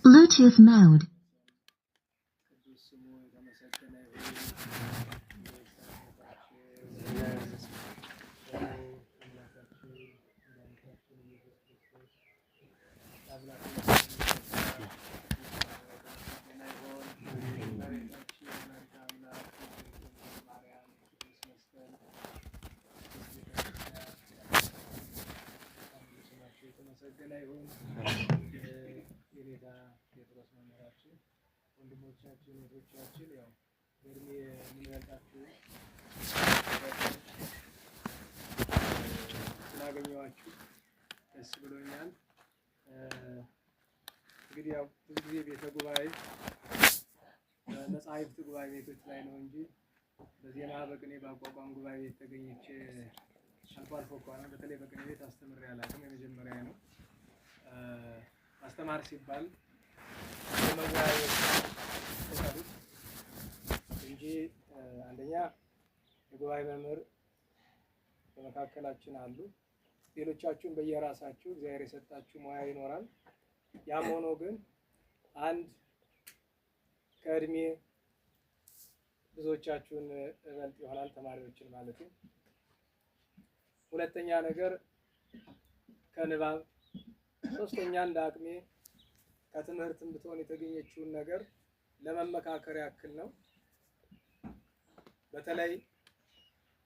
Bluetooth mode. ወንድሞቻችን እህቶቻችን ያው በእድሜ የምንበልጣችሁ ስላገኘኋችሁ ደስ ብሎኛል። እንግዲህ ያው ብዙ ጊዜ ቤተ ጉባኤ መጻሕፍት ጉባኤ ቤቶች ላይ ነው እንጂ በዜና በቅኔ በአቋቋም ጉባኤ ቤት ተገኝቼ አልፎ አልፎ እንኳን በተለይ በቅኔ ቤት አስተምሬ አላውቅም። የመጀመሪያ ነው። ማስተማር ሲባል የመወያየት ተሰሩት እንጂ አንደኛ የጉባኤ መምህር በመካከላችን አሉ። ሌሎቻችሁም በየራሳችሁ እግዚአብሔር የሰጣችሁ ሙያ ይኖራል። ያም ሆኖ ግን አንድ ከእድሜ ብዙዎቻችሁን እበልጥ ይሆናል ተማሪዎችን ማለት ነው። ሁለተኛ ነገር ከንባብ፣ ሶስተኛ እንደ አቅሜ ከትምህርትም ብትሆን የተገኘችውን ነገር ለመመካከር ያክል ነው። በተለይ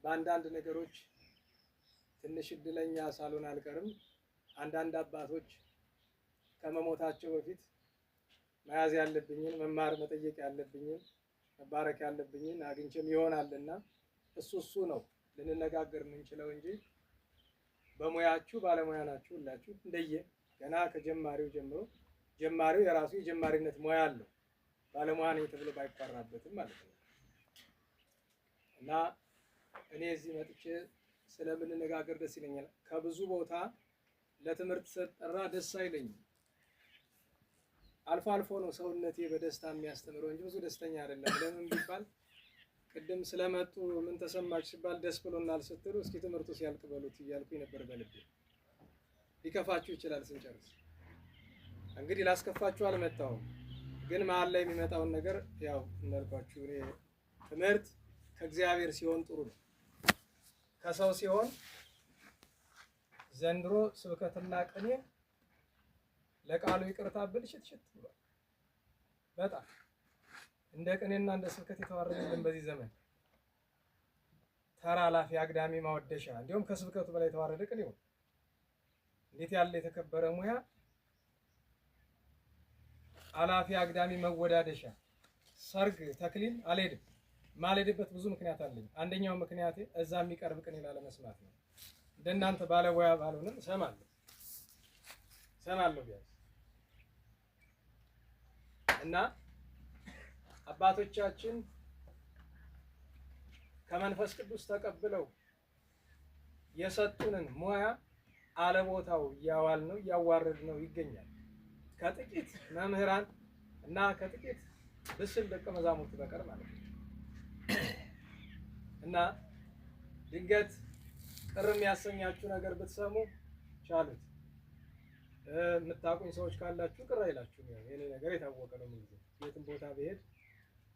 በአንዳንድ ነገሮች ትንሽ እድለኛ ሳልሆን አልቀርም። አንዳንድ አባቶች ከመሞታቸው በፊት መያዝ ያለብኝን መማር መጠየቅ ያለብኝን መባረክ ያለብኝን አግኝቼም ይሆናልና እሱ ነው ልንነጋገር የምንችለው እንጂ በሙያችሁ ባለሙያ ናችሁ ሁላችሁ። እንደየ ገና ከጀማሪው ጀምሮ ጀማሪው የራሱ የጀማሪነት ሙያ አለው። ባለሙያ ነኝ ተብሎ ባይፈራበትም ማለት ነው። እና እኔ እዚህ መጥቼ ስለምንነጋገር ደስ ይለኛል። ከብዙ ቦታ ለትምህርት ስጠራ ደስ አይለኝም። አልፎ አልፎ ነው ሰውነቴ በደስታ የሚያስተምረው እንጂ ብዙ ደስተኛ አይደለም። ለምን ቢባል ቅድም ስለመጡ ምን ተሰማችሁ ሲባል ደስ ብሎናል ስትሉ እስኪ ትምህርቱ ሲያልቅ በሉት እያልኩኝ ነበር በልቤ። ሊከፋችሁ ይችላል ስንጨርስ። እንግዲህ ላስከፋችሁ አልመጣሁም፣ ግን መሀል ላይ የሚመጣውን ነገር ያው እናልኳችሁ። እኔ ትምህርት ከእግዚአብሔር ሲሆን ጥሩ ነው። ከሰው ሲሆን ዘንድሮ ስብከትና ቅኔ ለቃሉ ይቅርታ ብልሽት ብሏል። በጣም እንደ ቅኔና እንደ ስብከት የተዋረደልን በዚህ ዘመን ተራ ላፊ አግዳሚ ማወደሻ፣ እንዲሁም ከስብከቱ በላይ የተዋረደ ቅኔ ነው። እንዴት ያለ የተከበረ ሙያ! አላፊ አግዳሚ መወዳደሻ። ሰርግ ተክሊል አልሄድም። ማልሄድበት ብዙ ምክንያት አለኝ። አንደኛው ምክንያቴ እዛ የሚቀርብ ቅኔ ላለመስማት ነው። እንደናንተ ባለሙያ ባልሆንም እሰማለሁ ቢያንስ። እና አባቶቻችን ከመንፈስ ቅዱስ ተቀብለው የሰጡንን ሙያ አለቦታው እያዋረድ ነው ይገኛል። ከጥቂት መምህራን እና ከጥቂት ብስል ደቀ መዛሙርት በቀር ማለት ነው። እና ድንገት ቅር የሚያሰኛችሁ ነገር ብትሰሙ ቻሉት። የምታውቁኝ ሰዎች ካላችሁ ቅር አይላችሁም። የኔ ነገር የታወቀ ነው ማለት ነው የትም ቦታ ብሄድ።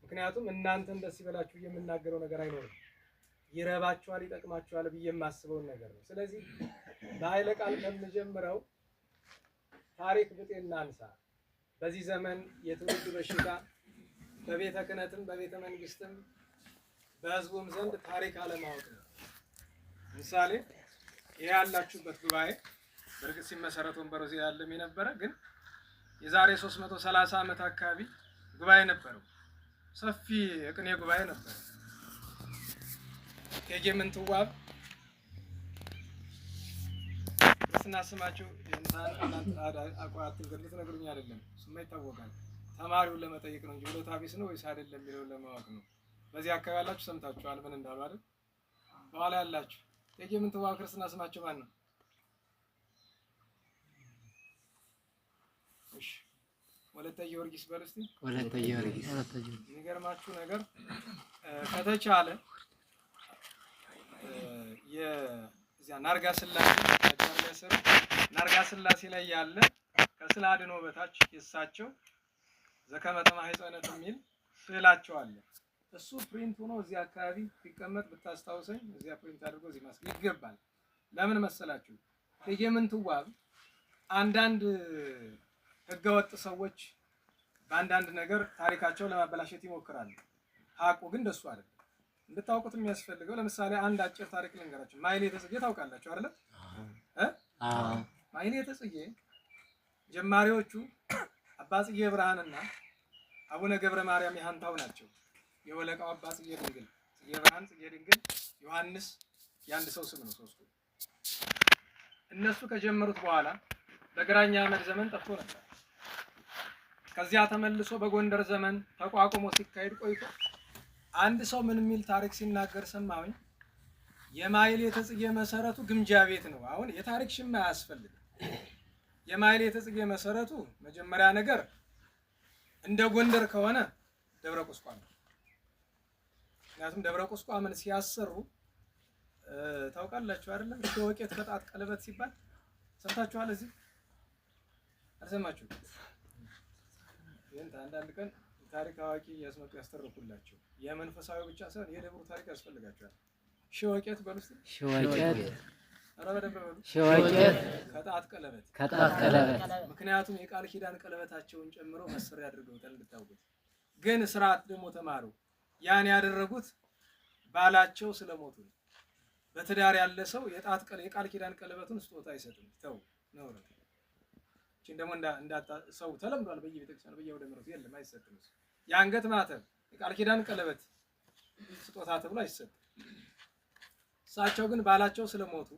ምክንያቱም እናንተን ደስ ይበላችሁ የምናገረው ነገር አይኖርም። ይረባችኋል፣ ይጠቅማችኋል ብዬ የማስበውን ነገር ነው። ስለዚህ በኃይለ ቃል ከምጀምረው ታሪክ ብጤና አንሳ። በዚህ ዘመን የትውልድ በሽታ በቤተ ክህነትም በቤተ መንግስትም በህዝቡም ዘንድ ታሪክ አለማወቅ ነው። ምሳሌ ይሄ ያላችሁበት ጉባኤ በእርግጥ ሲመሰረት ወንበሩ እዚህ ያለም የነበረ ግን የዛሬ 330 ዓመት አካባቢ ጉባኤ ነበረው። ሰፊ የቅኔ ጉባኤ ነበር። እቴጌ ምንትዋብ ስናስማቸው አቋራጥን ገድሉት ነግሩኝ አይደለም፣ እሱማ ይታወቃል። ተማሪውን ለመጠየቅ ነው እንጂ ብሎታ ቢስ ነው ወይስ አይደለም የሚለውን ለማወቅ ነው። በዚህ አካባቢ ያላችሁ ሰምታችኋል ምን እንዳሉ አይደል? በኋላ ያላችሁ እቴጌ ምንትዋብ ክርስትና ስማቸው ማን ነው? እሺ ወለተ ጊዮርጊስ በሉ እስቲ። ወለተ ጊዮርጊስ። የሚገርማችሁ ነገር ከተቻለ የዚህ ናርጋ ስላሴ ናርጋ ስላሴ ላይ ያለ ከስዕለ አድኅኖ በታች የሳቸው ዘከመ ተማኅፀነት የሚል ስዕላቸው አለ። እሱ ፕሪንት ሆኖ እዚህ አካባቢ ቢቀመጥ ብታስታውሰኝ እዚያ ፕሪንት አድርጎ እዚህ ማስቀመጥ ይገባል። ለምን መሰላችሁ? እቴጌ ምንትዋብ አንዳንድ ህገወጥ ሰዎች በአንዳንድ ነገር ታሪካቸውን ለማበላሸት ይሞክራሉ። ሀቁ ግን እንደሱ አይደለም። እንድታውቁት የሚያስፈልገው ለምሳሌ አንድ አጭር ታሪክ ልንገራችሁ። ማሕሌተ ጽጌ ታውቃላችሁ አይደል? ማሕሌተ ጽጌ ጀማሪዎቹ አባ ጽጌ ብርሃንና አቡነ ገብረ ማርያም የሃንታው ናቸው። የወለቃው አባ ጽጌ ድንግል፣ ጽጌ ብርሃን፣ ጽጌ ድንግል፣ ዮሐንስ የአንድ ሰው ስም ነው ሶስቱ። እነሱ ከጀመሩት በኋላ በግራኝ አህመድ ዘመን ጠፍቶ ነበር። ከዚያ ተመልሶ በጎንደር ዘመን ተቋቁሞ ሲካሄድ ቆይቶ አንድ ሰው ምን የሚል ታሪክ ሲናገር ሰማሁኝ። የማሕሌተ ጽጌ መሰረቱ ግምጃ ቤት ነው። አሁን የታሪክ ሽማ አያስፈልግም። የማሕሌተ ጽጌ መሰረቱ መጀመሪያ ነገር እንደ ጎንደር ከሆነ ደብረ ቁስቋም ነው። ምክንያቱም ደብረ ቁስቋምን ሲያሰሩ ታውቃላችሁ አይደለም? ወቄት ከጣት ቀለበት ሲባል ሰምታችኋል? እዚህ አልሰማችሁም? ይሄን አንዳንድ ቀን ታሪክ አዋቂ እያስመጡ ያስተርኩላችሁ። የመንፈሳዊ ብቻ ሳይሆን የደብሩ ታሪክ ያስፈልጋችኋል። ወቄት በሉ እስኪ። ወቄት ወቄት ከጣት ቀለበት ምክንያቱም የቃል ኪዳን ቀለበታቸውን ጨምረው መስሪያ አድርገውታል እንድታውቁት። ግን ስርዓት ደግሞ ተማሩ። ያን ያደረጉት ባላቸው ስለሞቱ ነው። በትዳር ያለ ሰው የቃል ኪዳን ቀለበቱን ስጦታ አይሰጥም። ተው ነው ነው። እቺን ደግሞ እንዳታ ሰው ተለምዷል። በየቤተክርስቲያኑ በየወደ ምሕረቱ የለም አይሰጥም። የአንገት ማተብ የቃል ኪዳን ቀለበት ስጦታ ተብሎ አይሰጥም። እሳቸው ግን ባላቸው ስለሞቱ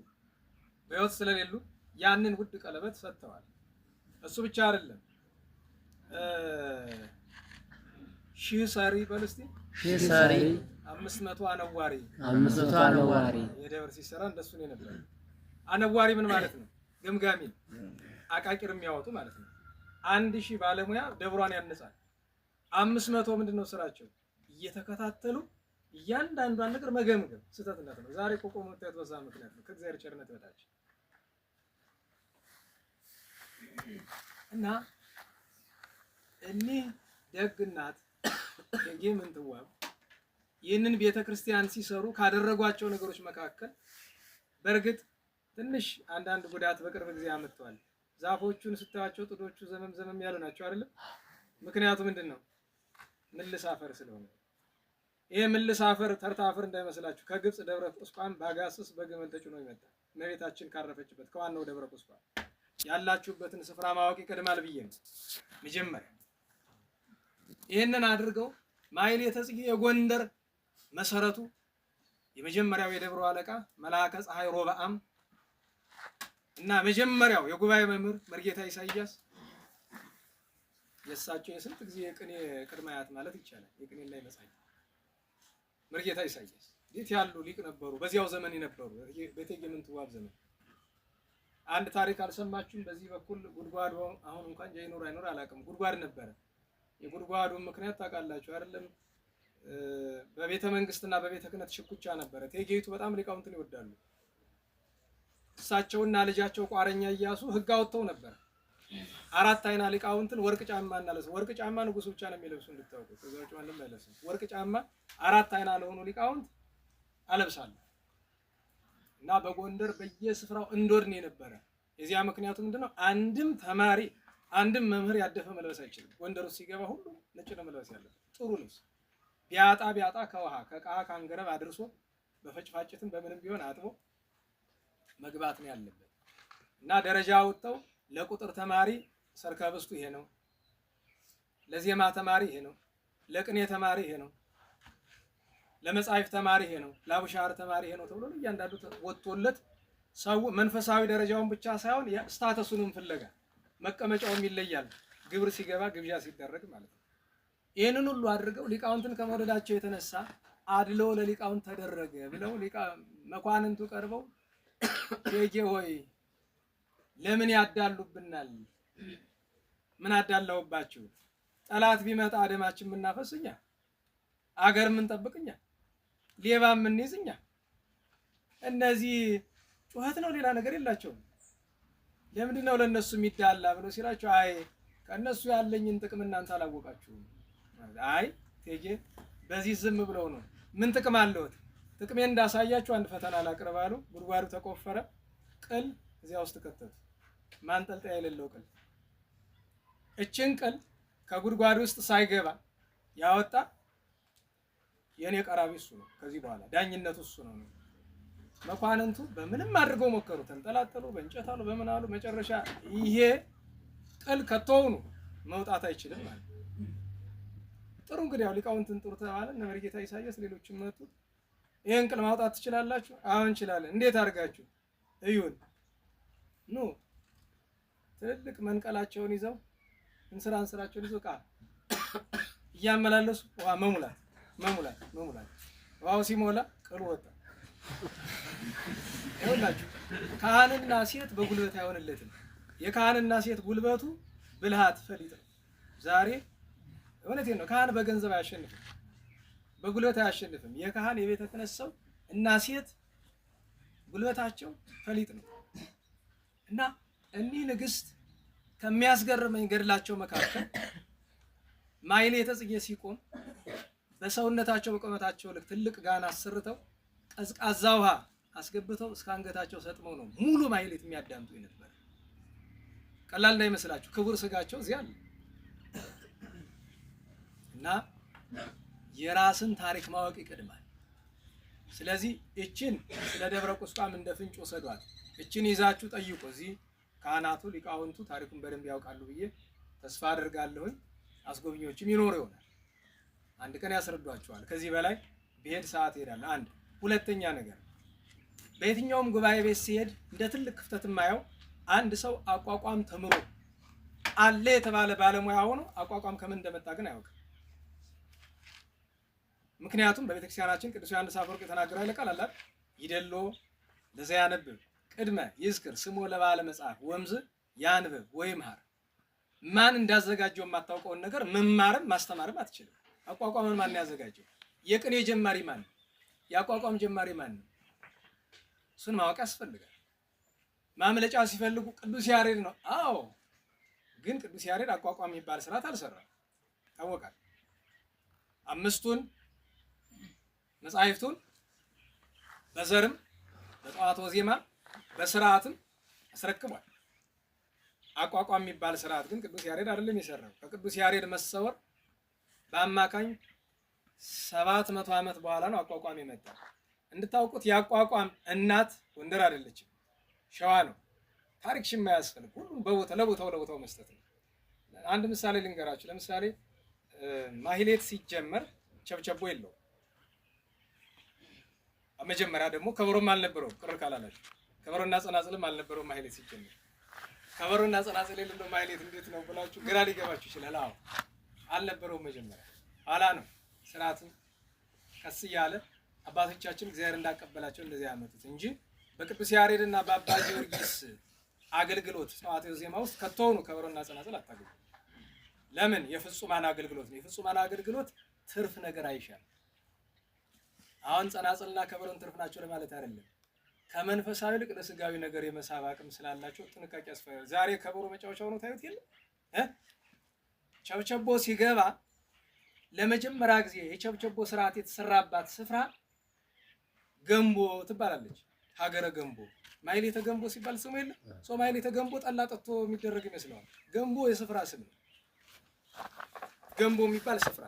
በሕይወት ስለሌሉ ያንን ውድ ቀለበት ሰጥተዋል። እሱ ብቻ አይደለም። ሺህ ሰሪ በል እስቲ። ሺህ ሰሪ 500 አነዋሪ 500 አነዋሪ የደብር ሲሰራ እንደሱ ነው የነበረ። አነዋሪ ምን ማለት ነው? ገምጋሚ አቃቂር የሚያወጡ ማለት ነው። 1000 ባለሙያ ደብሯን ያነጻል። 500 ምንድነው ስራቸው? እየተከታተሉ እያንዳንዷን ነገር መገምገም። ስህተትነት ነው። ዛሬ ቆቆ መጥተት በዛ ምክንያት ነው። ከእግዚአብሔር ቸርነት በታች እና እኒህ ደግ እናት እቴጌ ምንትዋብ ይህንን ቤተክርስቲያን ሲሰሩ ካደረጓቸው ነገሮች መካከል በእርግጥ ትንሽ አንዳንድ ጉዳት በቅርብ ጊዜ አመጥተዋል። ዛፎቹን ስታያቸው ጥዶቹ ዘመም ያሉ ናቸው አይደለም? ምክንያቱ ምንድነው? ምልስ አፈር ስለሆነ። ይሄ ምልስ አፈር ተርታ አፈር እንዳይመስላችሁ ከግብጽ ደብረ ቁስቋም ባጋስስ በግመል ተጭኖ ይመጣል። እመቤታችን ካረፈችበት ከዋናው ደብረ ቁስቋም ያላችሁበትን ስፍራ ማወቅ ይቀድማል ብዬ ነው መጀመሪያ። ይሄንን አድርገው ማሕሌተ ጽጌ የጎንደር መሰረቱ የመጀመሪያው የደብሩ አለቃ መልአከ ፀሐይ ሮብዓም እና መጀመሪያው የጉባኤ መምህር መርጌታ ኢሳይያስ የሳቸው የስንት ጊዜ የቅኔ ቅድመ አያት ማለት ይቻላል። የቅኔና የመጻሕፍት መርጌታ ኢሳይያስ እንዴት ያሉ ሊቅ ነበሩ! በዚያው ዘመን የነበሩ በእቴጌ ምንትዋብ ዘመን። አንድ ታሪክ አልሰማችሁም? በዚህ በኩል ጉድጓዱ አሁን እንኳን ጃይኖር አይኖር አላውቅም፣ ጉድጓድ ነበረ። የጉድጓዱን ምክንያት ታውቃላችሁ አይደለም? በቤተ መንግስትና በቤተ ክህነት ሽኩቻ ነበረ። እቴጌይቱ በጣም ሊቃውንትን ይወዳሉ። እሳቸውና ልጃቸው ቋረኛ ኢያሱ ሕግ አወጥተው ነበር። 4 አይና ሊቃውንትን ወርቅ ጫማ እናለብስ። ወርቅ ጫማ ንጉሱ ብቻ ነው የሚለብሱ እንድታውቁ። ከዛው ማንም አይለብስም። ወርቅ ጫማ 4 አይና ለሆኑ ሊቃውንት አለብሳለሁ እና በጎንደር በየስፍራው እንዶድን የነበረ። የዚያ ምክንያቱ ምንድነው? አንድም ተማሪ አንድም መምህር ያደፈ መልበስ አይችልም። ጎንደር ውስጥ ሲገባ ሁሉ ነጭ ነው መልበስ ያለበት። ጥሩ ልብስ ቢያጣ ከውሃ ከቃ ካንገረብ አድርሶ በፈጭፋጭትም በምንም ቢሆን አጥቦ መግባት ነው ያለበት እና ደረጃ አውጥተው ለቁጥር ተማሪ ሰርከብስቱ ይሄ ነው፣ ለዜማ ተማሪ ይሄ ነው፣ ለቅኔ ተማሪ ይሄ ነው፣ ለመጻሕፍት ተማሪ ይሄ ነው፣ ለአቡሻር ተማሪ ይሄ ነው ተብሎ እያንዳንዱ ወጥቶለት ሰው መንፈሳዊ ደረጃውን ብቻ ሳይሆን ስታተሱንም ፍለጋ መቀመጫውም ይለያል። ግብር ሲገባ ግብዣ ሲደረግ ማለት ነው። ይህንን ሁሉ አድርገው ሊቃውንትን ከመውደዳቸው የተነሳ አድሎ ለሊቃውንት ተደረገ ብለው መኳንንቱ ቀርበው እቴጌ ሆይ ለምን ያዳሉብናል? ምን አዳላውባችሁ? ጠላት ቢመጣ ደማችን የምናፈስኛ፣ አገር የምንጠብቅኛ፣ ሌባ የምንይዝኛ፣ እነዚህ ጩኸት ነው፣ ሌላ ነገር የላቸውም። ለምንድን ነው ለነሱ የሚዳላ ብሎ ሲላቸው አይ ከነሱ ያለኝን ጥቅም እናንተ አላወቃችሁም። አይ እቴጌ በዚህ ዝም ብለው ነው። ምን ጥቅም አለዎት? ጥቅሜን እንዳሳያችሁ አንድ ፈተና ላቅርብ አሉ። ጉድጓዱ ተቆፈረ፣ ቅል እዚያ ውስጥ ከተቱ። ማንጠልጠያ የሌለው ቅል። እችን ቅል ከጉድጓዱ ውስጥ ሳይገባ ያወጣ የኔ ቀራቢ እሱ ነው። ከዚህ በኋላ ዳኝነቱ እሱ ነው። መኳንንቱ በምንም አድርገው ሞከሩ፣ ተንጠላጠሉ፣ በእንጨት አሉ፣ በምን አሉ። መጨረሻ ይሄ ቅል ከተውኑ መውጣት አይችልም ማለት ነው። ጥሩ እንግዲህ ያው ሊቃውንትን ጥሩ ተባለ። እነ መርጌታ ኢሳያስ ሌሎችም መጡ። ይሄን ቅል ማውጣት ትችላላችሁ? አሁን እንችላለን። እንዴት አድርጋችሁ? እዩን። ኑ ትልልቅ መንቀላቸውን ይዘው እንስራቸውን ይዘው ቃል እያመላለሱ ውሃ መሙላት። ውሃው ሲሞላ ቅሉ ወጣ። ይኸውላችሁ ካህንና ሴት በጉልበት አይሆንለትም። የካህንና ሴት ጉልበቱ ብልሃት ፈሊጥ ነው። ዛሬ እውነቴን ነው። ካህን በገንዘብ አያሸንፍም፣ በጉልበት አያሸንፍም። የካህን የቤተ ክህነት ሰው እና ሴት ጉልበታቸው ፈሊጥ ነው። እና እኒህ ንግስት ከሚያስገርመኝ ገድላቸው መካከል ማሕሌተ ጽጌ ሲቆም በሰውነታቸው በቁመታቸው ልክ ትልቅ ጋን አሰርተው ቀዝቃዛ ውሃ አስገብተው እስከ አንገታቸው ሰጥመው ነው ሙሉ ማሕሌት የሚያዳምጡ ነበር። ቀላል እንዳይመስላችሁ ክቡር ስጋቸው እዚያ አለ። እና የራስን ታሪክ ማወቅ ይቀድማል። ስለዚህ እችን ስለ ደብረ ቁስቋም እንደ ፍንጭ ወሰዷት። እችን ይዛችሁ ጠይቁ። እዚህ ካህናቱ ሊቃውንቱ ታሪኩን በደንብ ያውቃሉ ብዬ ተስፋ አደርጋለሁኝ። አስጎብኚዎችም ይኖሩ ይሆናል። አንድ ቀን ያስረዷቸዋል። ከዚህ በላይ ብሄድ ሰዓት ይሄዳል። አንድ ሁለተኛ ነገር በየትኛውም ጉባኤ ቤት ሲሄድ እንደ ትልቅ ክፍተት የማየው አንድ ሰው አቋቋም ተምሮ አለ የተባለ ባለሙያ ሆኖ አቋቋም ከምን እንደመጣ ግን አያውቅም። ምክንያቱም በቤተክርስቲያናችን ቅዱስ ዮሐንስ አፈወርቅ የተናገረው ኃይለ ቃል አለ። ይደሎ ለዘያነብብ ቅድመ ይዝክር ስሞ ለባለ መጽሐፍ ወምዝ ያንብብ ወይምሃር። ማን እንዳዘጋጀው የማታውቀውን ነገር መማርም ማስተማርም አትችልም። አቋቋምን ማን ያዘጋጀው? የቅኔ ጀማሪ ማን ነው? የአቋቋም ጀማሪ ማን ነው? እሱን ማወቅ ያስፈልጋል። ማምለጫ ሲፈልጉ ቅዱስ ያሬድ ነው። አዎ፣ ግን ቅዱስ ያሬድ አቋቋም የሚባል ስርዓት አልሰራም። ታወቃል። አምስቱን መጻሕፍቱን በዘርም በጠዋት ወዜማ በስርዓትም አስረክቧል። አቋቋም የሚባል ስርዓት ግን ቅዱስ ያሬድ አይደለም የሰራው። ከቅዱስ ያሬድ መሰወር በአማካኝ 700 ዓመት በኋላ ነው አቋቋም የመጣ። እንድታውቁት የአቋቋም እናት ጎንደር አይደለችም፣ ሸዋ ነው። ታሪክ ሽማ ያስፈልግ ሁሉም ለቦታው መስጠት ነው። አንድ ምሳሌ ልንገራችሁ። ለምሳሌ ማሕሌት ሲጀመር ቸብቸቦ የለው። መጀመሪያ ደግሞ ከበሮም አልነበረው። ቅር ካላላችሁ ከበሮና ጸናጽልም አልነበረው ማሕሌት ሲጀመር። ከበሮና ጸናጽል የሌለው ማሕሌት እንዴት ነው ብላችሁ ግራ ሊገባችሁ ይችላል። አዎ አልነበረውም። መጀመሪያ ኋላ ነው ስርዓቱን ቀስ እያለ አባቶቻችን እግዚአብሔር እንዳቀበላቸው እንደዚህ ያመጡት እንጂ በቅዱስ ያሬድና በአባ ጊዮርጊስ አገልግሎት ጸዋትወ ዜማ ውስጥ ከተው ነው ከበሮና ጸናጽል አታገኙ። ለምን? የፍጹማን አገልግሎት ነው። የፍጹማን አገልግሎት ትርፍ ነገር አይሻል። አሁን ጸናጽልና ከበሮን ትርፍ ናቸው ለማለት አይደለም። ከመንፈሳዊ ልቅ ለስጋዊ ነገር የመሳብ አቅም ስላላቸው ጥንቃቄ ያስፈልጋል። ዛሬ ከበሮ መጫወቻው ነው ታዩት የለ ቸብቸቦ ሲገባ ለመጀመሪያ ጊዜ የቸብቸቦ ስርዓት የተሰራባት ስፍራ ገንቦ ትባላለች። ሀገረ ገንቦ ማሕሌተ ገንቦ ሲባል ስሙ የለ ሰው ማሕሌተ ገንቦ ጠላ ጠጥቶ የሚደረግ ይመስለዋል። ገንቦ የስፍራ ስም ነው። ገንቦ የሚባል ስፍራ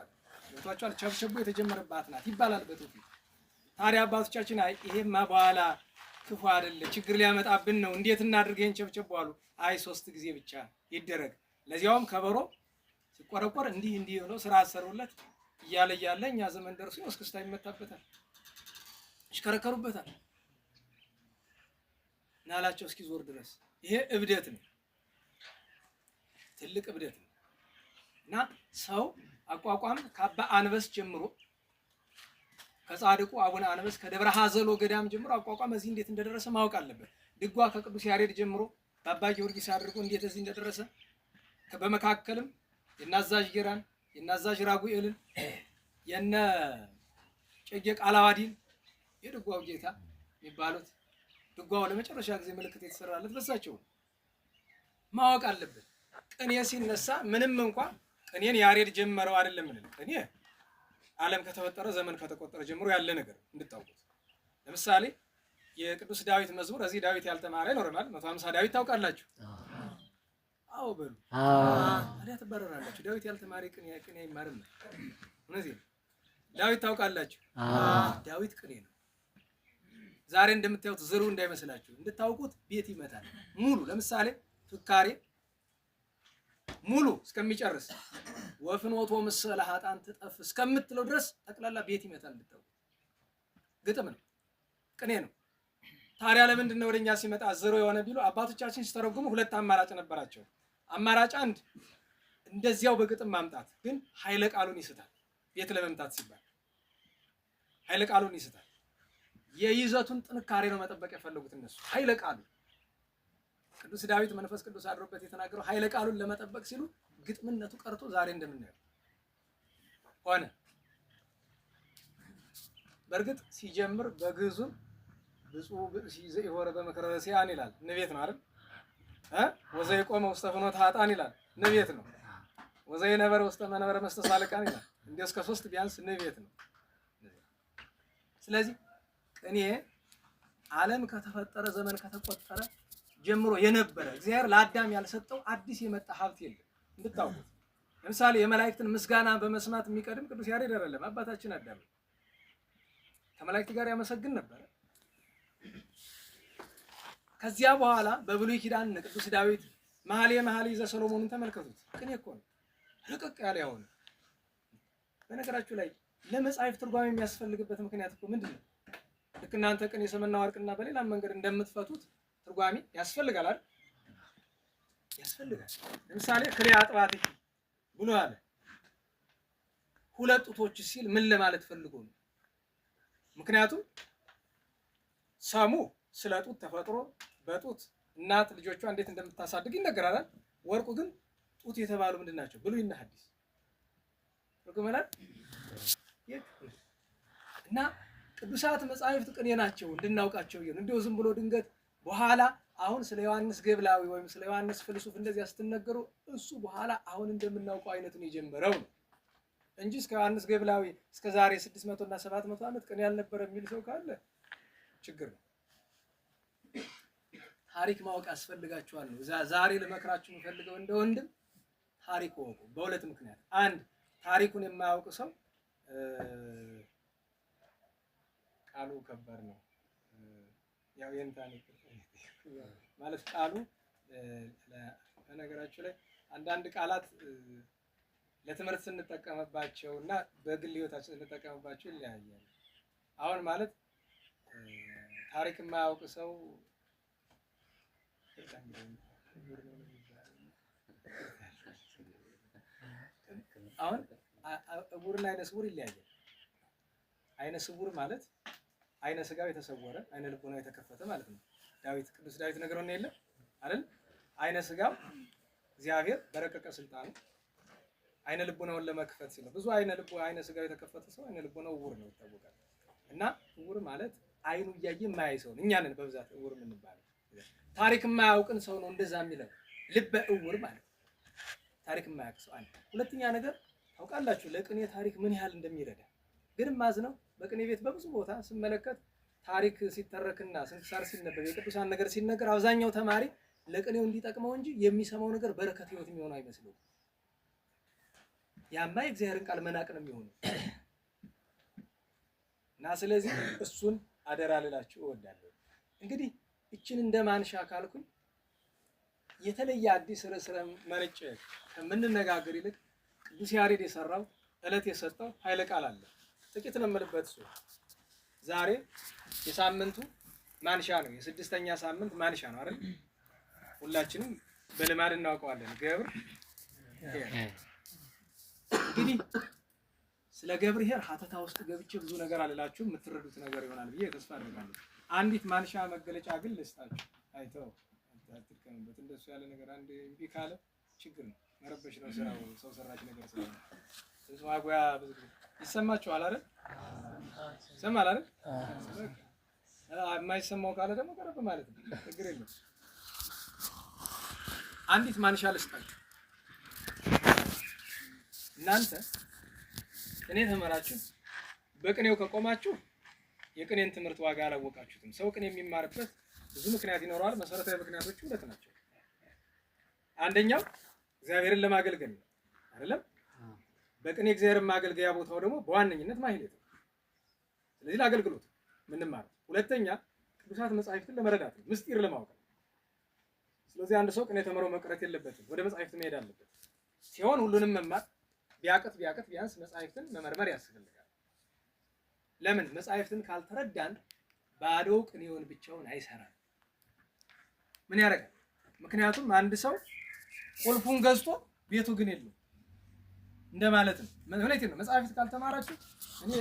ገብቷቸዋል። ቸብቸቦ የተጀመረባት ናት ይባላል በትውፊት። ታዲያ አባቶቻችን አይ ይሄማ በኋላ ክፉ አይደለ ችግር ሊያመጣብን ነው እንዴት እናድርግ ይሄን ቸብቸቦ አሉ። አይ 3 ጊዜ ብቻ ይደረግ፣ ለዚያውም ከበሮ ሲቆረቆር እንዲህ ብለው ስራ አሰሩለት። እያለ እኛ ዘመን ደርሶ እስክስታ ይመታበታል፣ ይሽከረከሩበታል ናላቸው እስኪዞር ድረስ። ይሄ እብደት ነው፣ ትልቅ እብደት ነው። እና ሰው አቋቋም ከአባ አንበስ ጀምሮ ከጻድቁ አቡነ አንበስ ከደብረ ሐዘሎ ገዳም ጀምሮ አቋቋም እዚህ እንዴት እንደደረሰ ማወቅ አለበት። ድጓ ከቅዱስ ያሬድ ጀምሮ በአባ ጊዮርጊስ አድርጎ እንዴት እዚህ እንደደረሰ በመካከልም የናዛዥ ጌራን የናዛዥ ራጉኤልን የነ ጨጌ ቃላዋዲን የድጓው ጌታ የሚባሉት ድጓው ለመጨረሻ ጊዜ ምልክት የተሰራለት በሳቸው ማወቅ አለብን። ቅኔ ሲነሳ ምንም እንኳን ቅኔን ያሬድ ጀመረው አይደለም እንል። ቅኔ ዓለም ከተፈጠረ ዘመን ከተቆጠረ ጀምሮ ያለ ነገር እንድታውቁት። ለምሳሌ የቅዱስ ዳዊት መዝሙር እዚህ ዳዊት ያልተማረ ይኖራል። 150 ዳዊት ታውቃላችሁ? አዎ በሉ። ታዲያ ትባረራላችሁ። ዳዊት ያልተማረ ቅኔ አይማርም። እነዚህ ዳዊት ታውቃላችሁ? ዳዊት ቅኔ ነው። ዛሬ እንደምታዩት ዝሩ እንዳይመስላችሁ እንድታውቁት ቤት ይመታል ሙሉ። ለምሳሌ ፍካሬ ሙሉ እስከሚጨርስ ወፍኖቶ ምስለ ሀጣን ትጠፍ እስከምትለው ድረስ ጠቅላላ ቤት ይመታል። እንድታውቁት ግጥም ነው፣ ቅኔ ነው። ታዲያ ለምንድን ነው ወደኛ ሲመጣ ዝሩ የሆነ ቢሉ አባቶቻችን ሲተረጉሙ ሁለት አማራጭ ነበራቸው። አማራጭ አንድ እንደዚያው በግጥም ማምጣት፣ ግን ኃይለ ቃሉን ይስታል። ቤት ለመምታት ሲባል ኃይለ ቃሉን ይስታል። የይዘቱን ጥንካሬ ነው መጠበቅ የፈለጉት እነሱ። ኃይለ ቃሉ ቅዱስ ዳዊት መንፈስ ቅዱስ አድሮበት የተናገረው ኃይለ ቃሉን ለመጠበቅ ሲሉ ግጥምነቱ ቀርቶ ዛሬ እንደምናየው ሆነ። በእርግጥ ሲጀምር በግዕዙም ብፁዕ ብእሲ ዘኢሖረ በምክረ ረሲዓን ይላል። ንቤት ነው አይደል? ወዘይቆመ ውስተ ፍኖተ ኃጥአን ይላል። ንቤት ነው። ወዘይነበረ ውስተ መንበረ መስተሳልቃን ይላል። እንዲያው እስከ 3 ቢያንስ ንቤት ነው። ስለዚህ ቅኔ ዓለም ከተፈጠረ ዘመን ከተቆጠረ ጀምሮ የነበረ እግዚአብሔር ለአዳም ያልሰጠው አዲስ የመጣ ሀብት የለም እንድታውቁት። ለምሳሌ የመላእክትን ምስጋና በመስማት የሚቀድም ቅዱስ ያሬድ አይደለም፣ አባታችን አዳም ከመላእክት ጋር ያመሰግን ነበር። ከዚያ በኋላ በብሉይ ኪዳን ቅዱስ ዳዊት መኃልየ ዘሰሎሞንን ተመልከቱት። ቅኔ እኮ ነው፣ ርቅቅ ያለ ያሆነ። በነገራችሁ ላይ ለመጽሐፍ ትርጓሜ የሚያስፈልግበት ምክንያት እኮ ምንድን ነው? ልክ እናንተ ቅኔ ሰምና ወርቅና በሌላ መንገድ እንደምትፈቱት ትርጓሜ ያስፈልጋል አይደል? ያስፈልጋል። ለምሳሌ ክሌ አጥባትኪ ብሎ አለ። ሁለት ጡቶች ሲል ምን ለማለት ፈልጎ ነው? ምክንያቱም ሰሙ ስለ ጡት ተፈጥሮ በጡት እናት ልጆቿ እንዴት እንደምታሳድግ ይነገራል። ወርቁ ግን ጡት የተባሉ ምንድን ናቸው? ብሉይና ሐዲስ ትርጉመናል። እና ቅዱሳት መጻሕፍት ቅኔ ናቸው እንድናውቃቸው ይሁን። እንደው ዝም ብሎ ድንገት በኋላ አሁን ስለ ዮሐንስ ገብላዊ ወይም ስለ ዮሐንስ ፍልሱፍ እንደዚህ ስትነገሩ እሱ በኋላ አሁን እንደምናውቀው አይነቱን የጀመረው ነው እንጂ እስከ ዮሐንስ ገብላዊ እስከ ዛሬ 600 እና 700 ዓመት ቅኔ ያልነበረ የሚል ሰው ካለ ችግር ነው። ታሪክ ማወቅ ያስፈልጋችኋል ነው ዛሬ ለመክራችሁ የምፈልገው። እንደ ወንድም ታሪክ ወቁ። በሁለት ምክንያት፣ አንድ ታሪኩን የማያውቅ ሰው ቃሉ ከባድ ነው። ያው የንታን ማለት ቃሉ በነገራችሁ ላይ አንዳንድ ቃላት ለትምህርት ስንጠቀምባቸው እና በግል ህይወታችን ስንጠቀምባቸው ይለያያል። አሁን ማለት ታሪክ የማያውቅ ሰው አሁን እውርና አይነ ስውር ይለያያል። አይነ ስውር ማለት አይነ ስጋው የተሰወረ አይነ ልቦናው የተከፈተ ማለት ነው። ቅዱስ ዳዊት ነገሩን የለ አይደል? አይነ ስጋው እግዚአብሔር በረቀቀ ስልጣኑ አይነ ልቦናውን ለመክፈት ሲል ብዙ አይነ ስጋው የተከፈተ ሰው አይነ ልቦናው እውር ነው ይታወቃል። እና እውር ማለት አይኑ እያየ የማያይ ሰው ነው። እኛ ነን በብዛት እውር የምንባለው። ታሪክ የማያውቅን ሰው ነው እንደዛ የሚለው ልበ እውር ማለት ታሪክ የማያውቅ ሰው አንድ። ሁለተኛ ነገር ታውቃላችሁ ለቅኔ ታሪክ ምን ያህል እንደሚረዳ ግን ማዝነው በቅኔ ቤት በብዙ ቦታ ስመለከት ታሪክ ሲተረክና ስንክሳር ሲነበብ የቅዱሳን ነገር ሲነገር አብዛኛው ተማሪ ለቅኔው እንዲጠቅመው እንጂ የሚሰማው ነገር በረከት ህይወት የሚሆነው አይመስልም። ያማ የእግዚአብሔርን ቃል መናቅ ነው የሚሆነው። እና ስለዚህ እሱን አደራ ልላችሁ እወዳለሁ። እንግዲህ እችን እንደማንሻ ካልኩኝ የተለየ አዲስ ርዕስ መርጬ ከምንነጋገር ይልቅ ቅዱስ ያሬድ የሰራው ዕለት የሰጠው ኃይለ ቃል አለ። ጥቂት ነው የምልበት። እሱ ዛሬ የሳምንቱ ማንሻ ነው፣ የስድስተኛ ሳምንት ማንሻ ነው አይደል? ሁላችንም በልማድ እናውቀዋለን። ገብር እንግዲህ ስለ ገብርኄር ሀተታ ውስጥ ገብቼ ብዙ ነገር አልላችሁም፣ የምትረዱት ነገር ይሆናል ብዬ ተስፋ አደርጋለሁ። አንዲት ማንሻ መገለጫ ግን ልስጣችሁ። አይተው አትጥቀሙበት። እንደሱ ያለ ነገር አንድ እምቢ ካለ ችግር ነው፣ መረበሽ ነው ስራው። ሰው ሰራሽ ነገር ስለሆነ እሱ ማጓያ ብዙ ይሰማችኋል አይደል? ይሰማል አይደል? የማይሰማው ካለ ደግሞ ቀረብ ማለት ነው። ችግር የለም። አንዲት ማንሻ ልስጣችሁ። እናንተ ቅኔ ተመራችሁ በቅኔው ከቆማችሁ የቅኔን ትምህርት ዋጋ አላወቃችሁትም። ሰው ቅኔ የሚማርበት ብዙ ምክንያት ይኖረዋል። መሰረታዊ ምክንያቶቹ ሁለት ናቸው። አንደኛው እግዚአብሔርን ለማገልገል ነው አይደለም? በቅኔ እግዚአብሔርን ማገልገያ ቦታው ደግሞ በዋነኝነት ማህሌት ነው። ስለዚህ ለአገልግሎት ምንማረው። ሁለተኛ ቅዱሳት መጻሕፍትን ለመረዳት ነው፣ ምስጢር ለማወቅ ነው። ስለዚህ አንድ ሰው ቅኔ ተምሮ መቅረት የለበትም፣ ወደ መጻሕፍት መሄድ አለበት። ሲሆን ሁሉንም መማር ቢያቅት ቢያንስ መጻሕፍትን መመርመር ያስፈልጋል። ለምን? መጻሕፍትን ካልተረዳን ባዶ ቅኔውን ብቻውን አይሰራም። ምን ያደርጋል? ምክንያቱም አንድ ሰው ቁልፉን ገዝቶ ቤቱ ግን የለው እንደማለት ነው። ማለት ነው። መጻሕፍት ካልተማራችሁ እኔ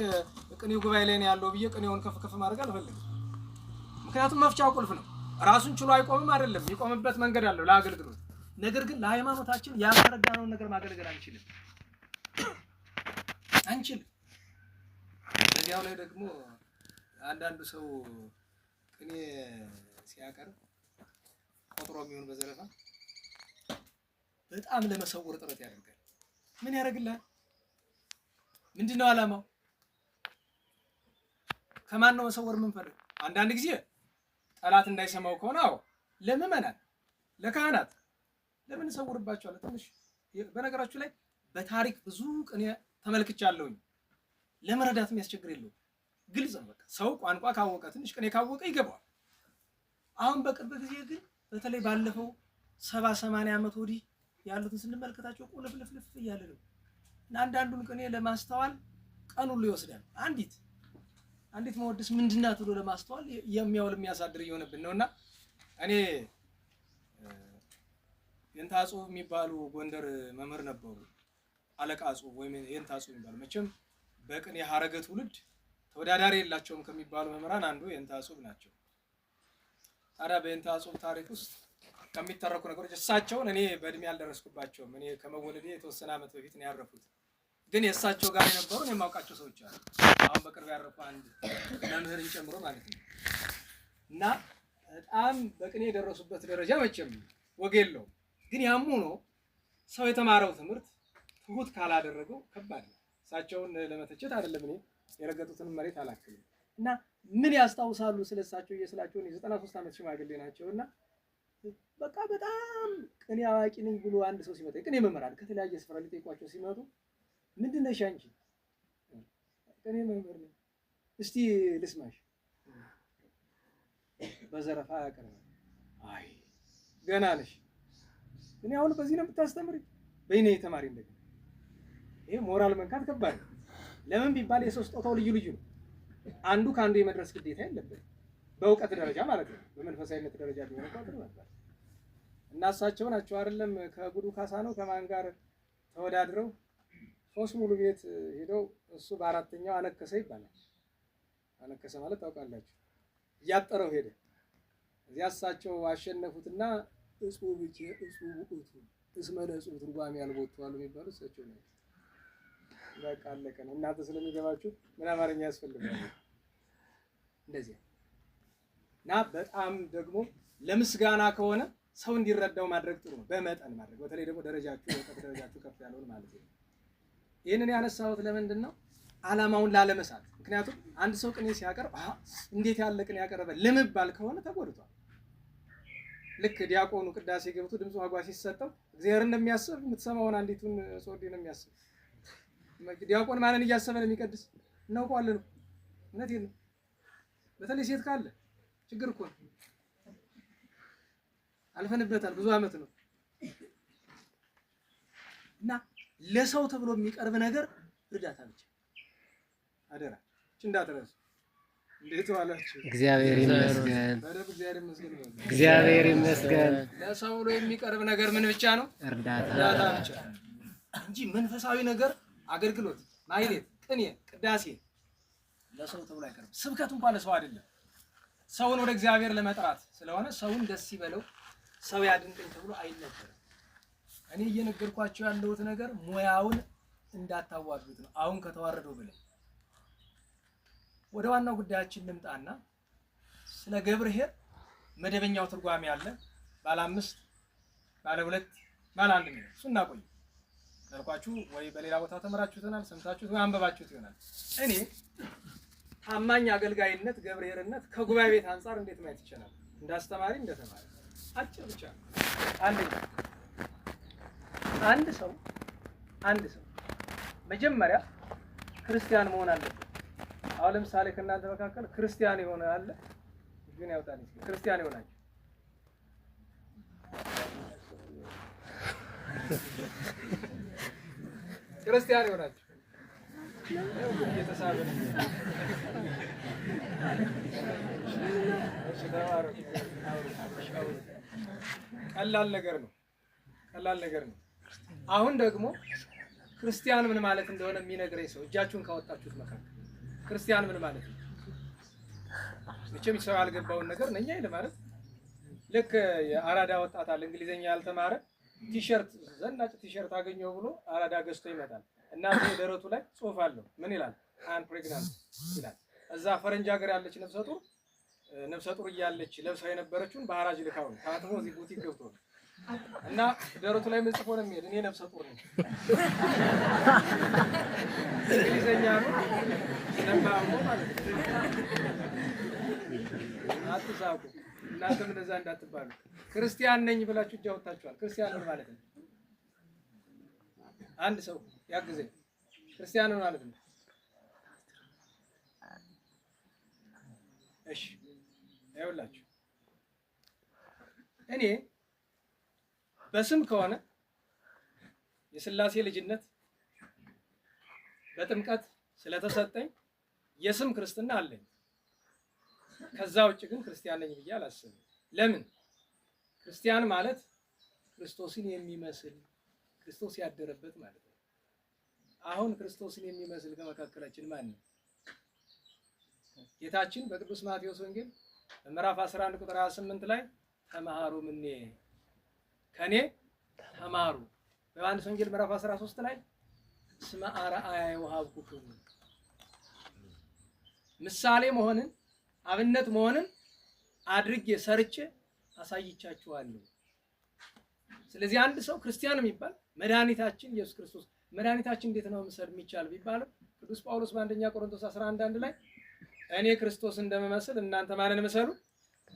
ቅኔው ጉባኤ ላይ ነው ያለው ብዬ ቅኔውን ከፍ ማድረግ አልፈልግም። ምክንያቱም መፍቻው ቁልፍ ነው። ራሱን ችሎ አይቆምም አይደለም፣ የሚቆምበት መንገድ አለው ለአገልግሎት። ነገር ግን ለሃይማኖታችን ያልተረዳነውን ነገር ማገልገል አንችልም። በዚያው ላይ ደግሞ አንዳንዱ ሰው ቅኔ ሲያቀርብ ቆጥሮ የሚሆን በዘረፋ በጣም ለመሰወር ጥረት ያደርጋል። ምን ያደርግልሃል? ምንድነው ዓላማው? ከማን ነው መሰወር የምንፈልግ? አንዳንድ ጊዜ ጠላት እንዳይሰማው ከሆነ አዎ፣ ለምዕመናን ለካህናት ለምን ሰውርባቸዋለሁ? ትንሽ በነገራችሁ ላይ በታሪክ ብዙ ቅኔ ተመልክቻለሁኝ። ለመረዳት የሚያስቸግር የለውም። ግልጽ ነው። በቃ ሰው ቋንቋ ካወቀ ትንሽ ቅኔ ካወቀ ይገባዋል። አሁን በቅርብ ጊዜ ግን በተለይ ባለፈው 70-80 ዓመት ወዲህ ያሉትን ስንመለከታቸው ቁልፍልፍልፍ እያለ ነው እና አንዳንዱን ቅኔ ለማስተዋል ቀን ሁሉ ይወስዳል። አንዲት መወድስ ምንድናት ብሎ ለማስተዋል የሚያውል የሚያሳድር እየሆነብን ነውና እኔ የንታጹ የሚባሉ ጎንደር መምህር ነበሩ። አለቃ ጹብ ወይም የንታጹ የሚባሉ መቼም በቅኔ ሀረገ ትውልድ ተወዳዳሪ የላቸውም ከሚባሉ መምህራን አንዱ የንታጹ ናቸው። ታዲያ በየንታጹ ታሪክ ውስጥ ከሚተረኩ ነገሮች እሳቸውን እኔ በእድሜ አልደረስኩባቸውም። እኔ ከመወለዴ የተወሰነ ዓመት በፊት ነው ያረፉት። ግን የእሳቸው ጋር የነበሩ እኔ የማውቃቸው ሰዎች አሉ። አሁን በቅርብ ያረፉ አንድ መምህርን ጨምሮ ማለት ነው። እና በጣም በቅኔ የደረሱበት ደረጃ መቼም ወግ የለውም። ግን ያም ሆኖ ሰው የተማረው ትምህርት ትሁት ካላደረገው ከባድ ነው። እሳቸውን ለመተቸት አይደለም፣ እኔ የረገጡትን መሬት አላክልም። እና ምን ያስታውሳሉ ስለሳቸው እየስላቸው 93 ዓመት ሽማግሌ ናቸውና በቃ በጣም ቅኔ አዋቂ ነኝ ብሎ አንድ ሰው ሲመጣ ቅኔ መምህራን ከተለያየ ስፍራ ሊጠይቋቸው ሲመጡ ምንድን ነሽ አንቺ? ቅኔ መምህር ነኝ። እስቲ ልስማሽ። በዘረፋ ያቀርባል። አይ ገና ነሽ። እኔ አሁን በዚህ ነው የምታስተምሪ? በእኔ ተማሪ እንደገና። ይሄ ሞራል መንካት ከባድ ነው። ለምን ቢባል የሰው ስጦታው ልዩ ልዩ ነው። አንዱ ከአንዱ የመድረስ ግዴታ የለበትም። በእውቀት ደረጃ ማለት ነው። በመንፈሳዊነት ደረጃ ቢሆን እንኳን ጥሩ ነበር። እና እሳቸው ናቸው አይደለም ከጉዱ ካሳ ነው ከማን ጋር ተወዳድረው 3 ሙሉ ቤት ሄደው እሱ በአራተኛው አነከሰ ይባላል። አነከሰ ማለት ታውቃላችሁ፣ እያጠረው ሄደ። እዚያ እሳቸው አሸነፉትና እጹብ ውእቱ እስመ ለእጹብ ትርጓሜ ያልቦቱ አሉ የሚባሉ እሳቸው ናቸው። በቃ አለቀ ነው። እናንተ ስለሚገባችሁ ምን አማርኛ ያስፈልጋል? እንደዚህ እና በጣም ደግሞ ለምስጋና ከሆነ ሰው እንዲረዳው ማድረግ ጥሩ ነው። በመጠን ማድረግ፣ በተለይ ደግሞ ደረጃችሁ የእውቀት ደረጃችሁ ከፍ ያለውን ማለት ነው። ይህንን ያነሳሁት ለምንድን ነው? ዓላማውን ላለመሳት። ምክንያቱም አንድ ሰው ቅኔ ሲያቀርብ እንዴት ያለ ቅኔ ያቀረበ ለመባል ከሆነ ተጎድቷል። ልክ ዲያቆኑ ቅዳሴ ገብቶ ድምፁ ማጓ ሲሰጠው እግዚአብሔር እንደሚያስብ የምትሰማውን አንዲቱን ጾዲ ነው የሚያስብ። ዲያቆን ማንን እያሰበ ነው የሚቀድስ? እናውቀዋለን። እውነት የለም። በተለይ ሴት ካለ ችግር እኮ ነው። አልፈንበታል፣ ብዙ ዓመት ነው። እና ለሰው ተብሎ የሚቀርብ ነገር እርዳታ ብቻ አደራ እንዳትረሱ። እንዴት ዋላችሁ? እግዚአብሔር ይመስገን። በደብ እግዚአብሔር ይመስገን። እግዚአብሔር ይመስገን። ለሰው ብሎ የሚቀርብ ነገር ምን ብቻ ነው? እርዳታ ብቻ እንጂ መንፈሳዊ ነገር አገልግሎት፣ ማህሌት፣ ቅኔ፣ ቅዳሴ ለሰው ተብሎ አይቀርም። ስብከት እንኳን ለሰው አይደለም። ሰውን ወደ እግዚአብሔር ለመጥራት ስለሆነ ሰውን ደስ ይበለው ሰው ያድንቀኝ ተብሎ አይነገርም። እኔ እየነገርኳቸው ያለሁት ነገር ሙያውን እንዳታዋርዱት ነው። አሁን ከተዋረደው በላይ ወደ ዋናው ጉዳያችን ልምጣና ስለ ገብርኄር መደበኛው ትርጓሜ አለ። ባለ 5 ባለ 2 ባለ 1 ነው። እሱ እናቆይ ለርኳችሁ ወይ በሌላ ቦታ ተመራችሁት ይሆናል፣ ሰምታችሁት ወይ አንበባችሁት ይሆናል። እኔ አማኝ አገልጋይነት ገብርኄርነት ከጉባኤ ቤት አንፃር እንዴት ማየት ይችላል? እንዳስተማሪ እንደተማሪ አጭር ብቻ አንድ ሰው መጀመሪያ ክርስቲያን መሆን አለበት። አሁን ለምሳሌ ከእናንተ መካከል ክርስቲያን የሆነ አለ? ግን ያውጣል ክርስቲያን ይሆናችሁ ክርስቲያን ይሆናችሁ እየተሳበ ነው። ቀላል ነገር ነው። አሁን ደግሞ ክርስቲያን ምን ማለት እንደሆነ የሚነግረኝ ሰው እጃችሁን ካወጣችሁት መካከል ክርስቲያን ምን ማለት ነው? መቼም ሰው ያልገባውን ነገር ነኝ አይደል ማለት ልክ የአራዳ ወጣት አለ እንግሊዘኛ ያልተማረ ቲሸርት ዘናጭ ቲሸርት አገኘው ብሎ አራዳ ገዝቶ ይመጣል እና ደረቱ ላይ ጽሑፍ አለው። ምን ይላል? አን ፕሬግናንት ይላል። እዛ ፈረንጅ ሀገር ያለች ነፍሰ ጡር እያለች ለብሳው የነበረችውን በሐራጅ ልካው ታጥቦ እዚህ ቡቲክ ገብቶ እና ደረቱ ላይ ምን ጽፎ ነው የሚሄድ? እኔ ነፍሰ ጡር ነኝ። እንግሊዘኛ ነው ነባሞ ማለት ነው። አትሳቁ እናንተም እንደዛ እንዳትባሉ። ክርስቲያን ነኝ ብላችሁ እጅ አውጥታችኋል። ክርስቲያን ምን ማለት ነው? አንድ ሰው ያግዘኝ። ክርስቲያን ምን ማለት ነው? እሺ ይኸውላችሁ እኔ በስም ከሆነ የሥላሴ ልጅነት በጥምቀት ስለተሰጠኝ የስም ክርስትና አለኝ። ከዛ ውጭ ግን ክርስቲያን ነኝ ብዬ አላስብም። ለምን? ክርስቲያን ማለት ክርስቶስን የሚመስል ክርስቶስ ያደረበት ማለት ነው። አሁን ክርስቶስን የሚመስል ከመካከላችን ማን ነው? ጌታችን በቅዱስ ማቴዎስ ወንጌል በምዕራፍ 11 ቁጥር 28 ላይ ተማሩ ምኔ ከኔ ተማሩ። በዮሐንስ ወንጌል ምዕራፍ 13 ላይ እስመ አርአያ ወሀብኩክሙ ምሳሌ መሆንን አብነት መሆንን አድርጌ ሰርቼ አሳይቻችኋለሁ። ስለዚህ አንድ ሰው ክርስቲያን የሚባል መድኃኒታችን ኢየሱስ ክርስቶስ መድኃኒታችን እንዴት ነው መምሰል የሚቻል ቢባል ቅዱስ ጳውሎስ በአንደኛ ቆሮንቶስ 11:1 ላይ እኔ ክርስቶስ እንደምመስል እናንተ ማንን ምሰሉ?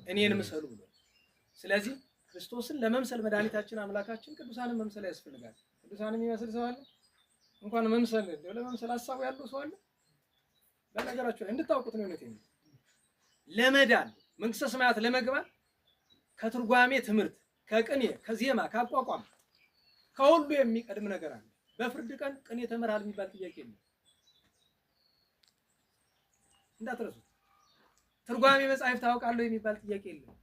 እኔን ምሰሉ ብሎ። ስለዚህ ክርስቶስን ለመምሰል መድኃኒታችን አምላካችን ቅዱሳንን መምሰል ያስፈልጋል። ቅዱሳንን የሚመስል ሰው አለ? እንኳን መምሰል ለመምሰል ሐሳቡ ያለው ሰው አለ? በነገራችሁ እንድታውቁት ነው እውነቴን። ለመዳን መንግስተ ሰማያት ለመግባት ከትርጓሜ ትምህርት፣ ከቅኔ፣ ከዜማ፣ ከአቋቋም ከሁሉ የሚቀድም ነገር አለ። በፍርድ ቀን ቅኔ ተመርሃል የሚባል ጥያቄ የለም። እንዳትረሱት። ትርጓሜ መጽሐፍ ታውቃለህ የሚባል ጥያቄ የለም።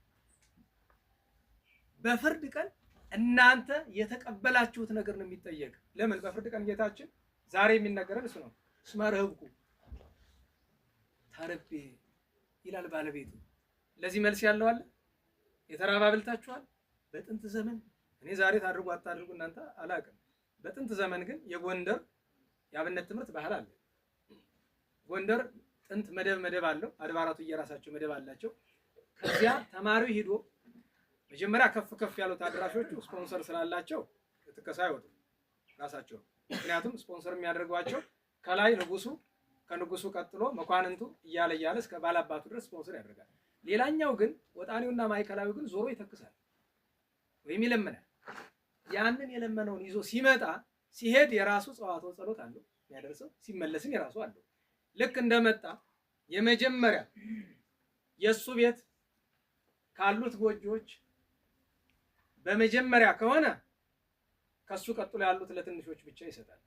በፍርድ ቀን እናንተ የተቀበላችሁት ነገር ነው የሚጠየቅ። ለምን? በፍርድ ቀን ጌታችን ዛሬ የሚነገረን እሱ ነው። እስመ ረህብኩ ተርቤ ይላል ባለቤቱ። ለዚህ መልስ ያለው አለ? የተራበ አብልታችኋል? በጥንት ዘመን እኔ ዛሬ ታድርጉ አታድርጉ እናንተ አላውቅም። በጥንት ዘመን ግን የጎንደር የአብነት ትምህርት ባህል አለ። ጎንደር ጥንት መደብ አለው። አድባራቱ እየራሳቸው መደብ አላቸው። ከዚያ ተማሪው ሂዶ መጀመሪያ ከፍ ያሉት አድራሾቹ ስፖንሰር ስላላቸው ትከሳ አይወጡም ራሳቸው። ምክንያቱም ስፖንሰር የሚያደርጓቸው ከላይ ንጉሱ፣ ከንጉሱ ቀጥሎ መኳንንቱ እያለ እስከ ባላባቱ ድረስ ስፖንሰር ያደርጋል። ሌላኛው ግን ወጣኔውና ማዕከላዊው ግን ዞሮ ይተክሳል ወይም ይለምናል። ያንን የለመነውን ይዞ ሲሄድ የራሱ ጸዋቶ ጸሎት አለው የሚያደርሰው፣ ሲመለስም የራሱ አለው። ልክ እንደመጣ የመጀመሪያ የሱ ቤት ካሉት ጎጆዎች በመጀመሪያ ከሆነ ከሱ ቀጥሎ ያሉት ለትንሾች ብቻ ይሰጣል።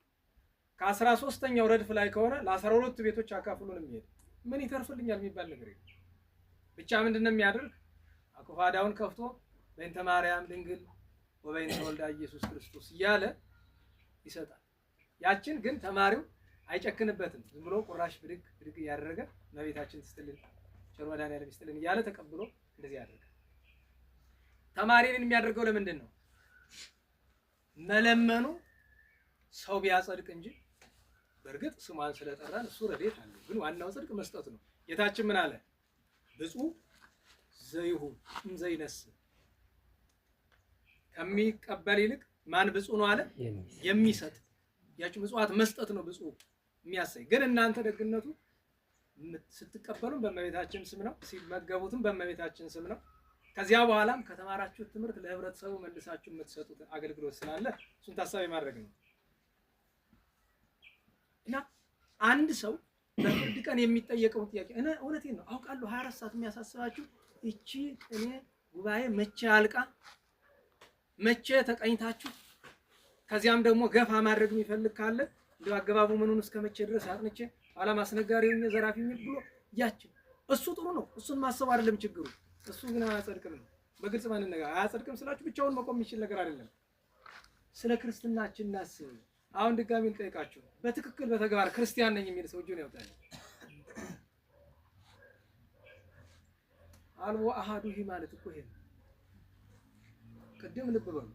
ከ13ኛው ረድፍ ላይ ከሆነ ለ12 ቤቶች አካፍሉን የሚሄድ ምን ይተርፍልኛል የሚባል ነገር የለም። ብቻ ምንድነው የሚያደርግ? አኩፋዳውን ከፍቶ በእንተ ማርያም ድንግል ወበእንተ ወልዳ ኢየሱስ ክርስቶስ እያለ ይሰጣል። ያችን ግን ተማሪው አይጨክንበትም። ዝም ብሎ ቁራሽ ብድግ እያደረገ እመቤታችን ትስጥልን፣ ቸር መድኃኒዓለም ይስጥልን እያለ ተቀብሎ እንደዚህ ያደርጋል። ተማሪን የሚያደርገው ለምንድን ነው? መለመኑ ሰው ቢያጸድቅ እንጂ በእርግጥ ስሟን ስለጠራን እሱ ረድኤት አለው። ግን ዋናው ጽድቅ መስጠት ነው። ጌታችን ምን አለ? ብፁዕ ዘይሁን እንዘይነስ ከሚቀበል ይልቅ ማን ብፁዕ ነው አለ? የሚሰጥ። ያቺ ምጽዋት መስጠት ነው ብፁዕ የሚያሰኝ። ግን እናንተ ደግነቱ ስትቀበሉም በእመቤታችን ስም ነው፣ ሲመገቡትም በእመቤታችን ስም ነው። ከዚያ በኋላም ከተማራችሁት ትምህርት ለህብረተሰቡ መልሳችሁ የምትሰጡት አገልግሎት ስላለ እሱን ታሳቢ ማድረግ ነው እና አንድ ሰው በፍርድ ቀን የሚጠየቀው ጥያቄ እውነቴን ነው አውቃለሁ 24 ሰዓት የሚያሳስባችሁ እቺ ቅኔ ጉባኤ መቼ አልቃ መቼ ተቀኝታችሁ ከዚያም ደግሞ ገፋ ማድረግ የሚፈልግ ካለ እንደው አገባቡ ምኑን እስከ መቼ ድረስ አጥንቼ አላማ አስነጋሪውኝ ዘራፊውኝ ብሎ ያችን እሱ ጥሩ ነው። እሱን ማሰብ አይደለም ችግሩ። እሱ ግን አያጸድቅም ነው። በግልጽ ማን ነገር አያጸድቅም ስላችሁ ብቻውን መቆም የሚችል ነገር አይደለም። ስለ ክርስትናችን እናስብ። አሁን ድጋሚ ልጠይቃችሁ፣ በትክክል በተግባር ክርስቲያን ነኝ የሚል ሰው እጁን ያውጣል። አልቦ አሃዱ ይህ ማለት እኮ ይሄ ቅድም ልብ በሉ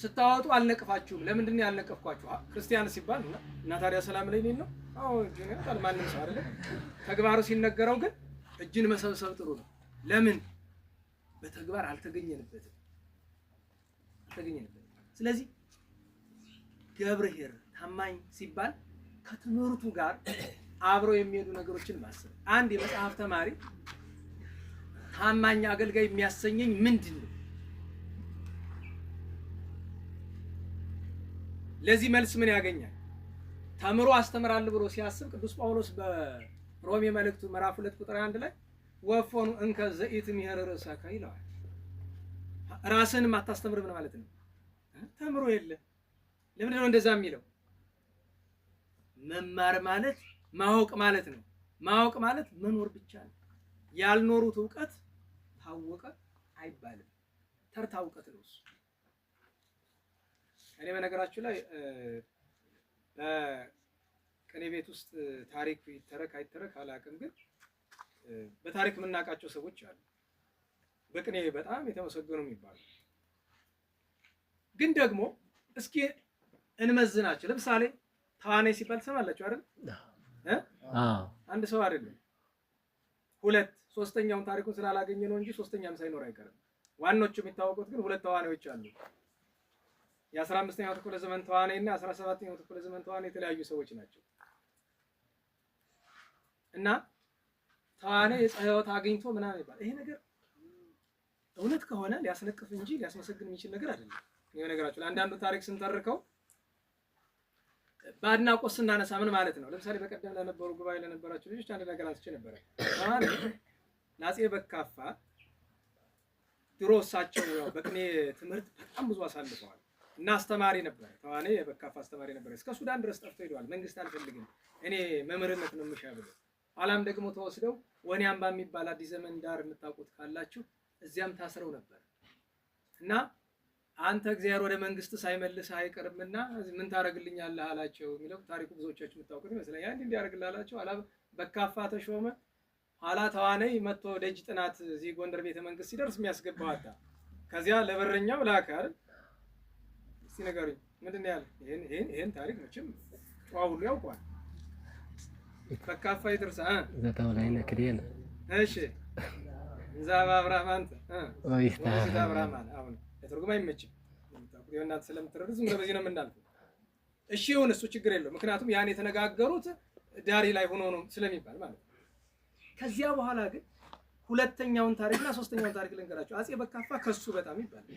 ስታወጡ አልነቅፋችሁም። ለምንድን ነው ያልነቀፍኳችሁ? ክርስቲያን ሲባል እና ታዲያ ሰላም ላይ ነው። አዎ እጁን ያውጣል ማንም ሰው አይደለም። ተግባሩ ሲነገረው ግን እጅን መሰብሰብ ጥሩ ነው። ለምን? በተግባር አልተገኘንበትም። ስለዚህ ገብርኄር ታማኝ ሲባል ከትምህርቱ ጋር አብረው የሚሄዱ ነገሮችን ማሰብ። አንድ የመጽሐፍ ተማሪ ታማኝ አገልጋይ የሚያሰኘኝ ምንድን ነው? ለዚህ መልስ ምን ያገኛል? ተምሮ አስተምራለሁ ብሎ ሲያስብ ቅዱስ ጳውሎስ በሮሜ መልእክቱ ምዕራፍ 2 ቁጥር 1 ላይ ወፎኑ እንከ ዘኢትምሄር ርእሰከ ይለዋል። ራስን ማታስተምር ምን ማለት ነው? ተምሮ የለ። ለምን ነው እንደዛ የሚለው? መማር ማለት ማወቅ ማለት ነው። ማወቅ ማለት መኖር ብቻ ነው። ያልኖሩት ዕውቀት ታወቀ አይባልም። ተርታ ዕውቀት ነው እሱ። እኔ በነገራችሁ ላይ በቅኔ ቤት ውስጥ ታሪክ ይተረክ አይተረክ አላውቅም፣ ግን በታሪክ የምናውቃቸው ሰዎች አሉ በቅኔ በጣም የተመሰገኑ የሚባሉ። ግን ደግሞ እስኪ እንመዝናቸው። ለምሳሌ ተዋናይ ሲባል ትሰማላችሁ አይደል? አንድ ሰው አይደለም ሁለት፣ ሶስተኛውን ታሪኩን ስላላገኘ ነው እንጂ ሶስተኛም ሳይኖር አይቀርም። ዋናዎቹ የሚታወቁት ግን ሁለት ተዋናዮች አሉ። የ15ኛው ክፍለ ዘመን ተዋናይ እና 17ኛው ክፍለ ዘመን ተዋናይ የተለያዩ ሰዎች ናቸው። እና ተዋናይ የፀሐይወት አግኝቶ ምናምን ይባል። ይሄ ነገር እውነት ከሆነ ሊያስነቅፍ እንጂ ሊያስመሰግን የሚችል ነገር አይደለም። ይሄ ነገራችሁ ለአንዳንዱ ታሪክ ስንተርከው በአድናቆት ስናነሳ ምን ማለት ነው? ለምሳሌ በቀደም ለነበሩ ጉባኤ ለነበራችሁ ልጆች አንድ ነገር አንስቼ ነበር። ተዋናይ ለአፄ በካፋ ድሮ እሳቸው ያው በቅኔ ትምህርት በጣም ብዙ አሳልፈዋል እና አስተማሪ ነበር። ተዋናይ የበካፋ አስተማሪ ነበር። እስከ ሱዳን ድረስ ጠፍቶ ሄደዋል። መንግስት አልፈልግም እኔ መምህርነት ነው የምሻ ብሎ ኋላም ደግሞ ተወስደው ወኔ አምባ የሚባል አዲስ ዘመን ዳር የምታውቁት ካላችሁ እዚያም ታስረው ነበር እና አንተ እግዚአብሔር ወደ መንግስት ሳይመልስ አይቀርምና ምን ታረግልኛለህ አላቸው የሚለው ታሪኩ ብዙዎቻችሁ የምታውቁት ይመስለኛል። አንድ እንዲያርግልህ አላቸው። ኋላ በካፋ ተሾመ። ኋላ ተዋናይ መጥቶ ደጅ ጥናት እዚህ ጎንደር ቤተ መንግስት ሲደርስ የሚያስገባው አጣ። ከዚያ ለበረኛው ላከ አይደል? እስቲ ንገሩኝ ምንድን ነው ያለ? ይሄን ታሪክ መቼም ጨዋ ሁሉ ያውቀዋል። በካፋ ይድርሳ ዘታው ላይ ነክዴን እሺ ዛባ አብርሃም አንተ ወይስ አብርሃም አሁን ለትርጉም አይመችም። የእናንተ ስለምትረዱ ዝም ብሎ በዚህ ነው የምናልፈው። እሺ ይሁን እሱ ችግር የለውም። ምክንያቱም ያን የተነጋገሩት ዳሪ ላይ ሆኖ ነው ስለሚባል ማለት ነው። ከዚያ በኋላ ግን ሁለተኛውን ታሪክና ሶስተኛውን ታሪክ ልንገራቸው። አፄ በካፋ ከሱ በጣም ይባላል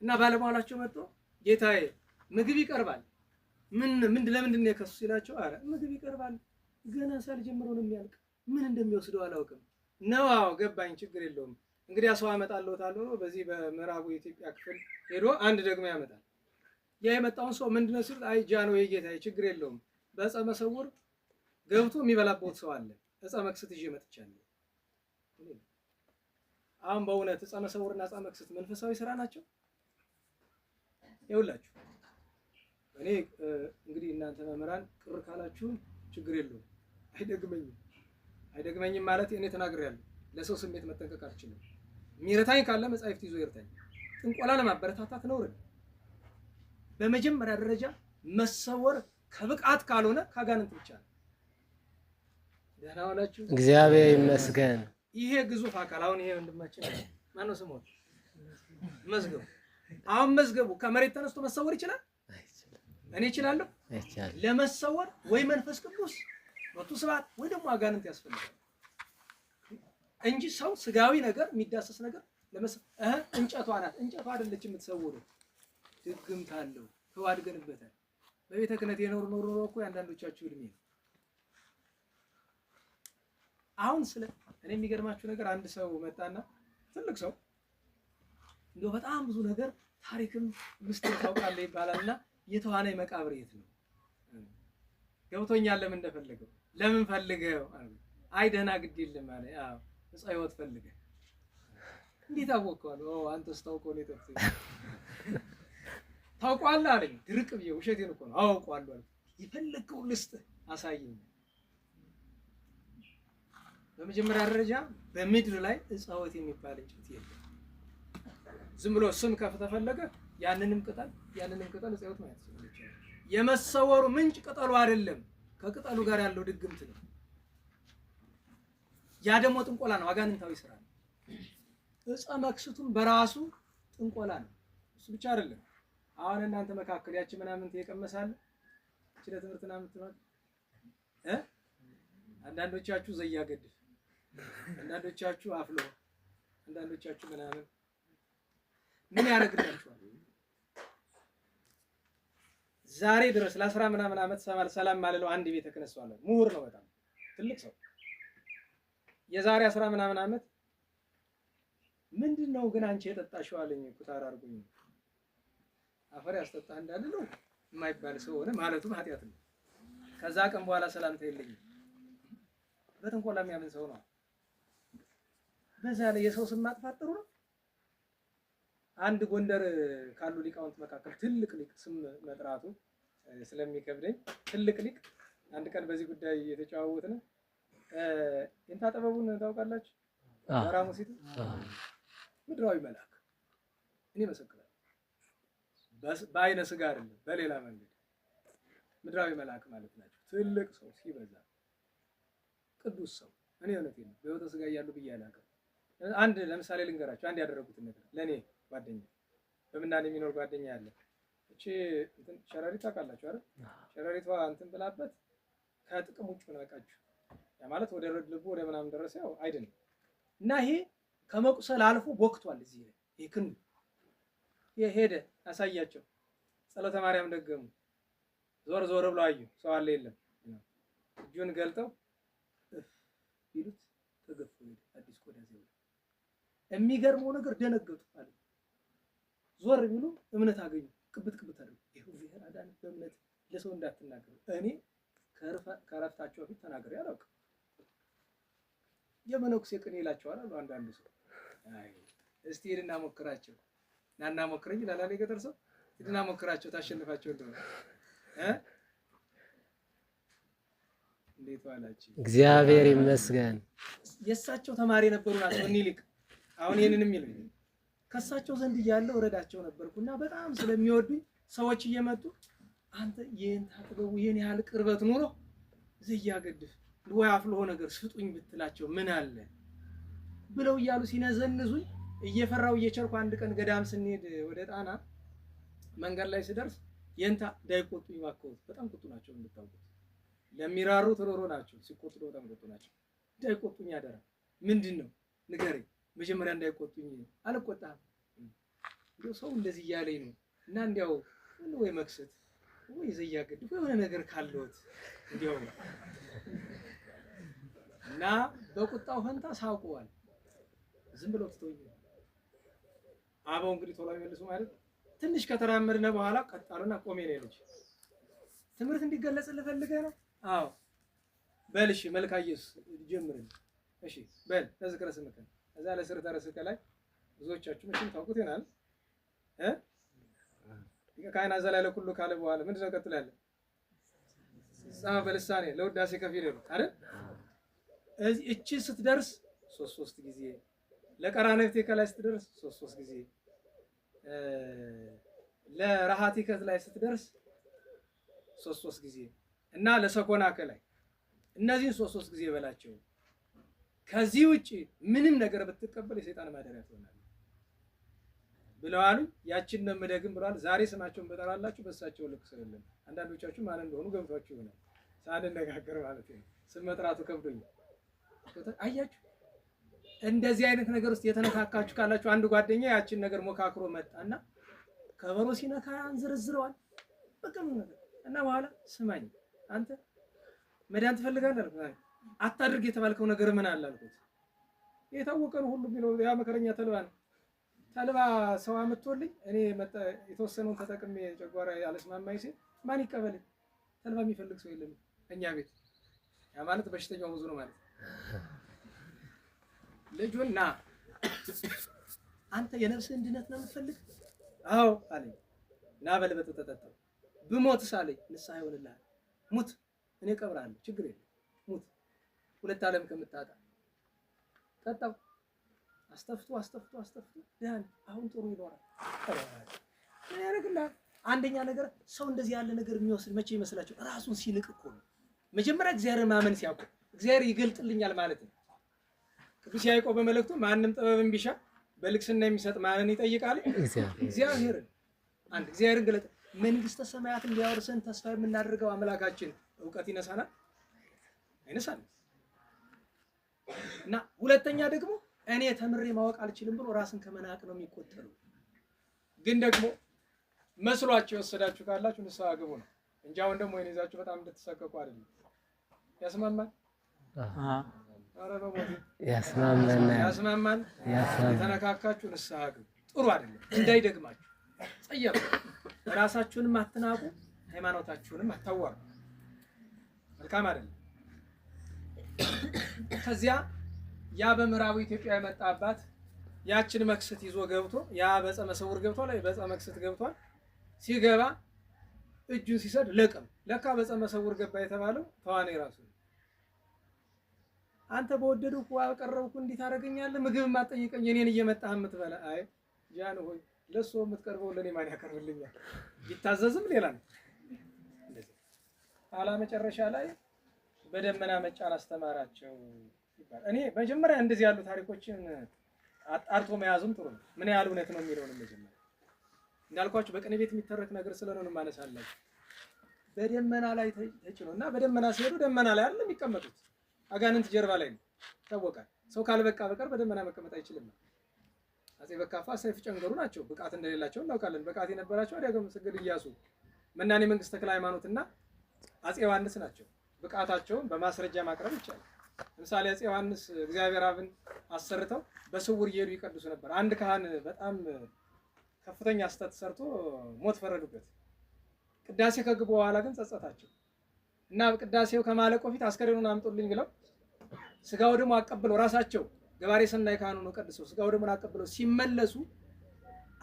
እና ባለሟላቸው መጥቶ ጌታዬ ምግብ ይቀርባል ለምንድን ነው የከሱ ሲላቸው፣ አረ ምግብ ይቀርባል ገና ሳልጀምሮ ነው የሚያልቅ፣ ምን እንደሚወስደው አላውቅም ነው። አዎ ገባኝ፣ ችግር የለውም እንግዲህ ሰው አመጣለታለሁ። በዚህ በምዕራቡ የኢትዮጵያ ክፍል ሄዶ አንድ ደግሞ ያመጣል። ያ የመጣውን ሰው ምንድነው ሲል፣ አይ ጃኖ የጌታዬ ችግር የለውም በዕፀ መሰውር ገብቶ የሚበላበት ሰው አለ፣ ዕፀ መክስት ይዤ መጥቻለሁ። አሁን በእውነት ዕፀ መሰውርና ዕፀ መክስት መንፈሳዊ ስራ ናቸው? ይኸውላችሁ እኔ እንግዲህ እናንተ መምህራን ቅር ካላችሁ ችግር የለውም፣ አይደግመኝም ማለት እኔ ተናግሬያለሁ። ለሰው ስሜት መጠንቀቅ አልችልም። ሚረታኝ ካለ መጻሕፍት ይዞ ይርታኝ። ጥንቆላ ለማበረታታት ነው። በመጀመሪያ ደረጃ መሰወር ከብቃት ካልሆነ ካጋንንት ብቻ ነው። ደህና ዋላችሁ? እግዚአብሔር ይመስገን። ይሄ ግዙፍ አካል አሁን ይሄ ወንድማችን ማነው ስሙ? መዝገቡ። አሁን መዝገቡ ከመሬት ተነስቶ መሰወር ይችላል? እኔ እችላለሁ? ለመሰወር ወይ መንፈስ ቅዱስ ወጡ ስብሐት ወይ ደግሞ አጋንንት ያስፈልጋል እንጂ ሰው ስጋዊ ነገር የሚዳሰስ ነገር እንጨቷ ናት። እንጨቷ አይደለች የምትሰውረው፣ ድግምት አለው። ተዋድገንበታል። በቤተ ክህነት የኖር ኖር እኮ የአንዳንዶቻችሁ እድሜ ነው። አሁን ስለ እኔ የሚገርማችሁ ነገር አንድ ሰው መጣና ትልቅ ሰው እንደው በጣም ብዙ ነገር ታሪክም ምስጢር ታውቃለህ ይባላልና የተዋናይ መቃብር የት ነው ገብቶኛል። ለምን እንደፈለገው ለምን ፈልገው አይ ደህና ግድ የለም አለ። አዎ ዕፀ ሕይወት ፈልገህ እንዴት አወቀዋል? አንተስ ታውቀው ነው የጠፍተኝ ታውቀዋለህ አለኝ። ድርቅ ብዬ ውሸቴን እኮ ነው አውቀዋለሁ አለ። የፈለከው ልስጥህ አሳየኝ። በመጀመሪያ ደረጃ በምድር ላይ ዕፀ ሕይወት የሚባል እንጨት የለም። ዝም ብሎ ስም ከተፈለገ ያንንም ቅጠል ዕፀ ሕይወት ማለት ነው። የመሰወሩ ምንጭ ቅጠሉ አይደለም፣ ከቅጠሉ ጋር ያለው ድግምት ነው። ያ ደግሞ ጥንቆላ ነው፣ አጋንንታዊ ስራ ነው። ዕፀ መክስቱን በራሱ ጥንቆላ ነው። እሱ ብቻ አይደለም። አሁን እናንተ መካከል ያቺ ምናምን የቀመሳለ እቺ ለትምህርት ምናምን ትባል አንዳንዶቻችሁ ዘያገድፍ፣ አንዳንዶቻችሁ አፍሎ፣ አንዳንዶቻችሁ ምናምን ምን ያደርግላችኋል? ዛሬ ድረስ ለ10 ምናምን ዓመት ሰላም ማለለው አንድ ቤተ ክህነት ሰው አለ። ምሁር ነው፣ በጣም ትልቅ ሰው። የዛሬ 10 ምናምን ዓመት ምንድነው ግን አንቺ የጠጣሽው አለኝ። ኩታር አድርጎኝ አፈር ያስጠጣህ እንዳለ ነው የማይባል ሰው ሆነ ማለቱም ኃጢአት ነው። ከዛ ቀን በኋላ ሰላምታ የለኝም። በጥንቆላ የሚያምን ሰው ነው። በዛ ላይ የሰው ስም ማጥፋት ጥሩ ነው። አንድ ጎንደር ካሉ ሊቃውንት መካከል ትልቅ ሊቅ ስም መጥራቱ ስለሚከብደኝ ትልቅ ሊቅ አንድ ቀን በዚህ ጉዳይ የተጨዋወትን እንታ ጥበቡን ታውቃላችሁ? ራሙሲቱ ምድራዊ መልአክ እኔ መሰክራለሁ። በአይነ ስጋ አይደለም በሌላ መንገድ ምድራዊ መልአክ ማለት ናቸው። ትልቅ ሰው ሲበዛ ቅዱስ ሰው። እኔ እውነቴን ነው በሕይወተ ስጋ እያሉ ብዬ አላውቅም። አንድ ለምሳሌ ልንገራችሁ፣ አንድ ያደረጉትን ነገር ለኔ ጓደኛ በምናኔ የሚኖር ጓደኛ ያለ እቺ እንትን ሸረሪት ታውቃላችሁ አይደል? ሸረሪቷ እንትን ብላበት ከጥቅም ውጭ ነው ያውቃችሁ። ያ ማለት ወደ ልቡ ወደ ምናምን ደረሰ፣ ያው አይደለም እና ይሄ ከመቁሰል አልፎ ቦክቷል። እዚህ ላይ ይሄ ክንዱ ሄደ ያሳያቸው። ጸሎተ ማርያም ደገሙ። ዞር ዞር ብለው አዩ፣ ሰው አለ የለም። እጁን ገልጠው ይሉት ተገፉ። አዲስ ቆዳ ዘው የሚገርመው ነገር ደነገጡ አለ። ዞር ቢሉ እምነት አገኙ። ቅብት አደረጉ። ይሄው እግዚአብሔር አዳነ። በእምነት ለሰው እንዳትናገሩ፣ እኔ ከረፍታቸው ፊት ተናገሩ ያላውቅ የመነኩሴ ቅኔ ይላቸዋል አሉ አንዳንዱ ሰው። አይ እስቲ ሄድና ሞክራቸው ናና ሞክረኝ ላላለ ገጠር ሰው ሄድና ሞክራቸው ታሸንፋቸው እንደሆነ እንዴት ዋላችሁ? እግዚአብሔር ይመስገን። የእሳቸው ተማሪ የነበሩ ናቸው እኒህ ሊቅ። አሁን ይሄንንም ይሉኝ ከእሳቸው ዘንድ እያለሁ እረዳቸው ነበርኩና በጣም ስለሚወዱኝ ሰዎች እየመጡ አንተ ይሄን ታጥበው ይሄን ያህል ቅርበት ኑሮ ዘያገድፍ ወይ አፍልሆ ነገር ስጡኝ ብትላቸው ምን አለ ብለው እያሉ ሲነዘንዙኝ እየፈራው እየቸርኩ አንድ ቀን ገዳም ስንሄድ ወደ ጣና መንገድ ላይ ስደርስ የንታ እንዳይቆጡኝ ማከው በጣም ቁጡ ናቸው እንድታውቁት። ለሚራሩ ተሮሮ ናቸው፣ ሲቆጡ በጣም ቁጡ ናቸው። እንዳይቆጡኝ አደራ። ምንድነው ንገረኝ መጀመሪያ እንዳይቆጡኝ። አልቆጣም እንደው ሰው እንደዚህ እያለኝ ነው እና እንዲያው ወይ መክሰት ወይ ዘያገድፍ የሆነ ነገር ካለዎት እንዲያው እና በቁጣው ፈንታ ሳውቀዋል። ዝም ብለው ትተውኝ አባው እንግዲህ ቶሎ ይመልሱ ማለት ትንሽ ከተራመድነ በኋላ ቀጣሉና ቆሜ ነው ልጅ ትምህርት እንዲገለጽልህ ፈልገህ ነው? አዎ በልሽ መልካ ኢየሱስ ጀምረን እሺ በል ተዝክረ ስምከ እዛ ለስር ተረስከ ላይ ብዙዎቻችሁ መቼም ታውቁት ይሆናል ካይና ዘላለ ሁሉ ካለ በኋላ ምንድነው ቀጥሎ ያለ ጻማ በልሳኔ ለውዳሴ ከፊል ነው አይደል? እቺ ስትደርስ ሶስት ጊዜ ለቀራንብቴ ከላይ ስትደርስ ሶስት ጊዜ ለራሃቲከት ላይ ስትደርስ ሶስት ጊዜ እና ለሰኮና ከላይ እነዚህን ሶስት ጊዜ በላቸው። ከዚህ ውጪ ምንም ነገር ብትቀበል የሰይጣን ማደሪያ ትሆናለህ ብለዋል። ያችን ነው የምደግም ብለዋል። ዛሬ ስማቸውን በጠራላችሁ በእሳቸው ልክ ስለለም አንዳንዶቻችሁ ማን እንደሆኑ ገብቷችሁ ይሆናል። ሳንነጋገር ማለት ነው። ስም መጥራቱ ከብዶኛል። አያችሁ፣ እንደዚህ አይነት ነገር ውስጥ የተነካካችሁ ካላችሁ አንድ ጓደኛ ያችን ነገር ሞካክሮ መጣና ከበሮ ሲነካ አንዝርዝረዋል በቀም ነገር እና በኋላ ስማኝ አንተ መዳን ትፈልጋለህ አልኩት። አታድርግ የተባልከው ነገር ምን አለ አልኩት። የታወቀ ነው ሁሉ ቢለው ያ መከረኛ ተልባ ነው። ተልባ ሰው አመጣልኝ እኔ የተወሰነውን ተጠቅሜ ጨጓራ ያለስማማኝ ሲል ማን ይቀበልኝ? ተልባ የሚፈልግ ሰው የለም እኛ ቤት። ያ ማለት በሽተኛው ብዙ ነው ማለት ልጁና አንተ የነፍስህን ድነት ነው የምትፈልግ? አዎ አለኝ። ና በልበጥ ተጠጣው። ብሞትስ አለኝ ንስሐ ይሆንልሃል። ሙት እኔ እቀብርሃለሁ ችግር የለም ሙት፣ ሁለት ዓለም ከምታጣ። ጠጣው። አስተፍቶ ያን አሁን ጥሩ ይኖራል። ምን ያደርግልሃል? አንደኛ ነገር ሰው እንደዚህ ያለ ነገር የሚወስድ መቼ ይመስላችሁ? ራሱን ሲንቅ እኮ ነው። መጀመሪያ እግዚአብሔር ማመን ሲያውቅ እግዚአብሔር ይገልጥልኛል ማለት ነው። ቅዱስ ያዕቆብ በመልእክቱ ማንም ጥበብን ቢሻ በልግስና የሚሰጥ ማንን ይጠይቃል? እግዚአብሔርን። አንድ እግዚአብሔርን ገለጠ። መንግስተ ሰማያትን ሊያወርሰን ተስፋ የምናደርገው አምላካችን እውቀት ይነሳናል አይነሳንም? እና ሁለተኛ ደግሞ እኔ ተምሬ ማወቅ አልችልም ብሎ ራስን ከመናቅ ነው የሚቆጠረው። ግን ደግሞ መስሏችሁ የወሰዳችሁ ካላችሁ ንስሐ ግቡ ነው እንጂ አሁን ደግሞ ወይን ይዛችሁ በጣም እንድትሰቀቁ አይደለም። ያስማማል? ኧረ በሞት ያስማማል። የተነካካችሁ ንስሐ ግቡ። ጥሩ አይደለም እንዳይደግማችሁ። ጸየፍ ራሳችሁንም አትናቁ፣ ሃይማኖታችሁንም አታዋሩ። መልካም አይደለም። ከዚያ ያ በምዕራቡ ኢትዮጵያ የመጣ አባት ያችን መክሰት ይዞ ገብቶ ያ በፀ መሰውር ገብቷል። በፀ መክሰት ገብቷል። ሲገባ እጁን ሲሰድ ለቀም ለካ በፀ መሰውር ገባ የተባለው ተዋናይ ራሱ ነው። አንተ በወደድኩ አቀረብኩ እንዴት ታደርገኛለህ? ምግብ ማጠይቀኝ እኔን እየመጣህ የምትበላ አይ ጃን ሆይ ለሱ የምትቀርበው ለኔ ማን ያቀርብልኛል? ይታዘዝም ሌላ ነው። እንደዚህ አላ መጨረሻ ላይ በደመና መጫን አስተማራቸው ይባላል። እኔ መጀመሪያ እንደዚህ ያሉ ታሪኮችን አጣርቶ መያዙም ጥሩ ነው። ምን ያህል እውነት ነው የሚለውን መጀመሪያ እንዳልኳችሁ በቅኔ ቤት የሚተረክ ነገር ስለሆነ ነው ማነሳላችሁ። በደመና ላይ ተጭኖና በደመና ሲሄዱ ደመና ላይ አይደለም የሚቀመጡት፣ አጋንንት ጀርባ ላይ ነው ይታወቃል። ሰው ካልበቃ በቀር በደመና መቀመጥ አይችልም። አፄ በካፋ ሰይፍ ጨንገሩ ናቸው። ብቃት እንደሌላቸው እናውቃለን። ብቃት የነበራቸው ዳግም ሰገድ ኢያሱ፣ መናኔ መንግስት ተክለ ሃይማኖትና አፄ ዮሐንስ ናቸው። ብቃታቸውን በማስረጃ ማቅረብ ይቻላል። ለምሳሌ አፄ ዮሐንስ እግዚአብሔር አብን አሰርተው በስውር እየሄዱ ይቀድሱ ነበር። አንድ ካህን በጣም ከፍተኛ ስተት ሰርቶ ሞት ፈረዱበት። ቅዳሴ ከገቡ በኋላ ግን ጸጸታቸው እና ቅዳሴው ከማለቁ በፊት አስከሬኑን አምጡልኝ ብለው ስጋው ደግሞ አቀብለው ራሳቸው ገባሬ ሰናይ ካህኑ ነው ቀድሰው ስጋው ደግሞ አቀብለው ሲመለሱ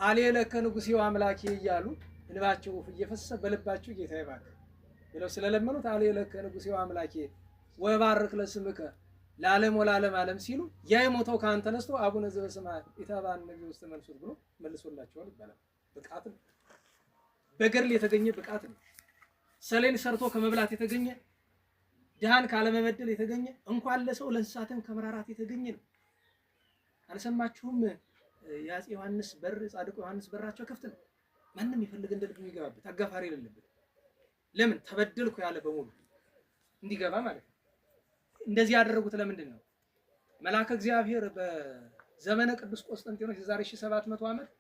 አሌለ ከንጉሴው አምላኬ እያሉ እንባቸው እየፈሰሰ በልባቸው ጌታ ይባርክ ብለው ስለለመኑት አሌለ ከንጉሴው አምላኬ ወባርክ ለስምከ ለዓለም ወለዓለም ዓለም ሲሉ ያ የሞተው ካህን ተነስቶ አቡነ ዘበሰማያት ኢታባን ነብዩ ውስጥ መልሱት ብሎ መልሶላቸዋል ይባላል። ብቃት ነው። በገድል የተገኘ ብቃት ነው። ሰሌን ሰርቶ ከመብላት የተገኘ ድሃን ካለመበደል የተገኘ እንኳን ለሰው ለእንስሳትም ከመራራት የተገኘ ነው። አልሰማችሁም? የአፄ ዮሐንስ በር ጻድቁ ዮሐንስ በራቸው ክፍት ነው። ማንም ይፈልግ እንደ ልቡ ይገባበት፣ አጋፋሪ የሌለበት። ለምን ተበደልኩ ያለ በሙሉ እንዲገባ ማለት ነው። እንደዚህ ያደረጉት ለምንድን ነው? መልአከ እግዚአብሔር በዘመነ ቅዱስ ቆስጠንጢኖስ የዛሬ 1700 ዓመት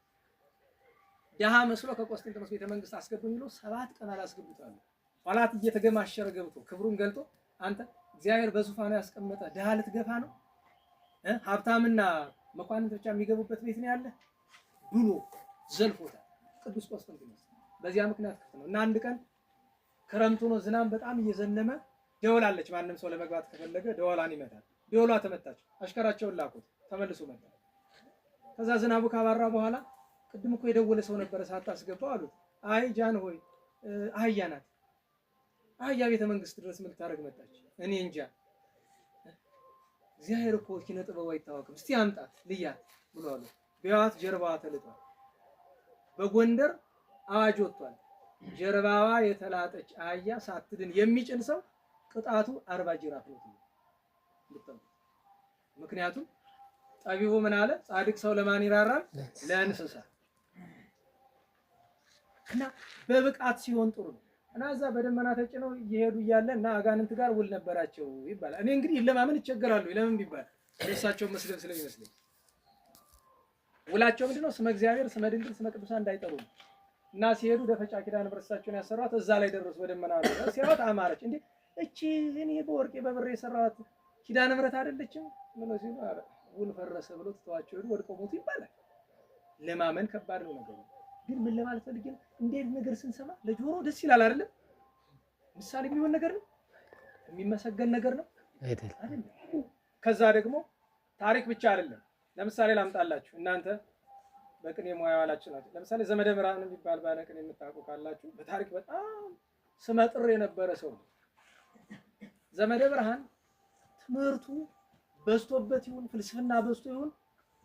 ደሃ መስሎ ከቆስጠንጢኖስ ቤተ መንግስት አስገቡኝ ብሎ 7 ቀን አላስገቡታል። ኋላት እየተገማሸረ ገብቶ ክብሩን ገልጦ አንተ እግዚአብሔር በዙፋኑ ያስቀመጠ ደሃ ልትገፋ ነው? ሀብታምና መኳንንት ብቻ የሚገቡበት ቤት ነው ያለ ብሎ ዘልፎታል ቅዱስ ቆስጠንጢኖስ። በዚያ ምክንያት ክፍት ነው እና አንድ ቀን ክረምቱ ነው፣ ዝናብ በጣም እየዘነመ ደወል አለች። ማንም ሰው ለመግባት ከፈለገ ደወላን ይመታል። ደወሏ ተመታች። አሽከራቸውን ላኩት፣ ተመልሶ መጣ። ከዛ ዝናቡ ካባራ በኋላ ቅድም እኮ የደወለ ሰው ነበረ ሳታስገባው አሉት። አይ ጃን ሆይ አህያ ናት። አህያ ቤተ መንግስት ድረስ ምን ልታደርግ መጣች? እኔ እንጃ። እግዚአብሔር እኮ ኪነ ጥበቡ አይታወቅም፣ እስቲ አምጣት ልያት ብሎ አሉ። ቢያዋት ጀርባዋ ተልጧል። በጎንደር አዋጅ ወጥቷል። ጀርባዋ የተላጠች አህያ ሳትድን የሚጭን ሰው ቅጣቱ 40 ጅራፍ ነው። ምክንያቱም ጠቢቡ ምን አለ? ጻድቅ ሰው ለማን ይራራል? ለእንስሳ። እና በብቃት ሲሆን ጥሩ ነው። እና እዛ በደመና ተጭነው እየሄዱ እያለ እና አጋንንት ጋር ውል ነበራቸው ይባላል። እኔ እንግዲህ ለማመን ይቸገራሉ። ለምን ቢባል እሳቸው መስለም ስለሚመስለኝ ውላቸው ምንድነው? ስመ እግዚአብሔር፣ ስመ ድንግል፣ ስመ ቅዱሳን እንዳይጠሩ ነው። እና ሲሄዱ ደፈጫ ኪዳነ ምሕረት እሳቸውን ያሰሯት እዛ ላይ ደረሱ። በደመና ነው ሲያወት አማረች። እንዴ እቺ እኔ በወርቄ በብሬ የሰራኋት ኪዳነ ምሕረት አይደለችም? ምን ነው ሲሉ ውል ፈረሰ ብሎ ተዋቸው ሄዱ። ወድቀው ሞቱ ይባላል። ለማመን ከባድ ነው ነገሩ። ግን ምን ለማለት ፈልጌ ነው? እንዴት ነገር ስንሰማ ለጆሮ ደስ ይላል አይደለም? ምሳሌ የሚሆን ነገር ነው፣ የሚመሰገን ነገር ነው አይደለም? ከዛ ደግሞ ታሪክ ብቻ አይደለም። ለምሳሌ ላምጣላችሁ። እናንተ በቅኔ ሙያ ያላችሁ ናችሁ። ለምሳሌ ዘመደ ብርሃን የሚባል ባለቅኔ የምታውቁ ካላችሁ በታሪክ በጣም ስመጥር የነበረ ሰው ነው። ዘመደ ብርሃን ትምህርቱ በዝቶበት ይሁን ፍልስፍና በዝቶ ይሁን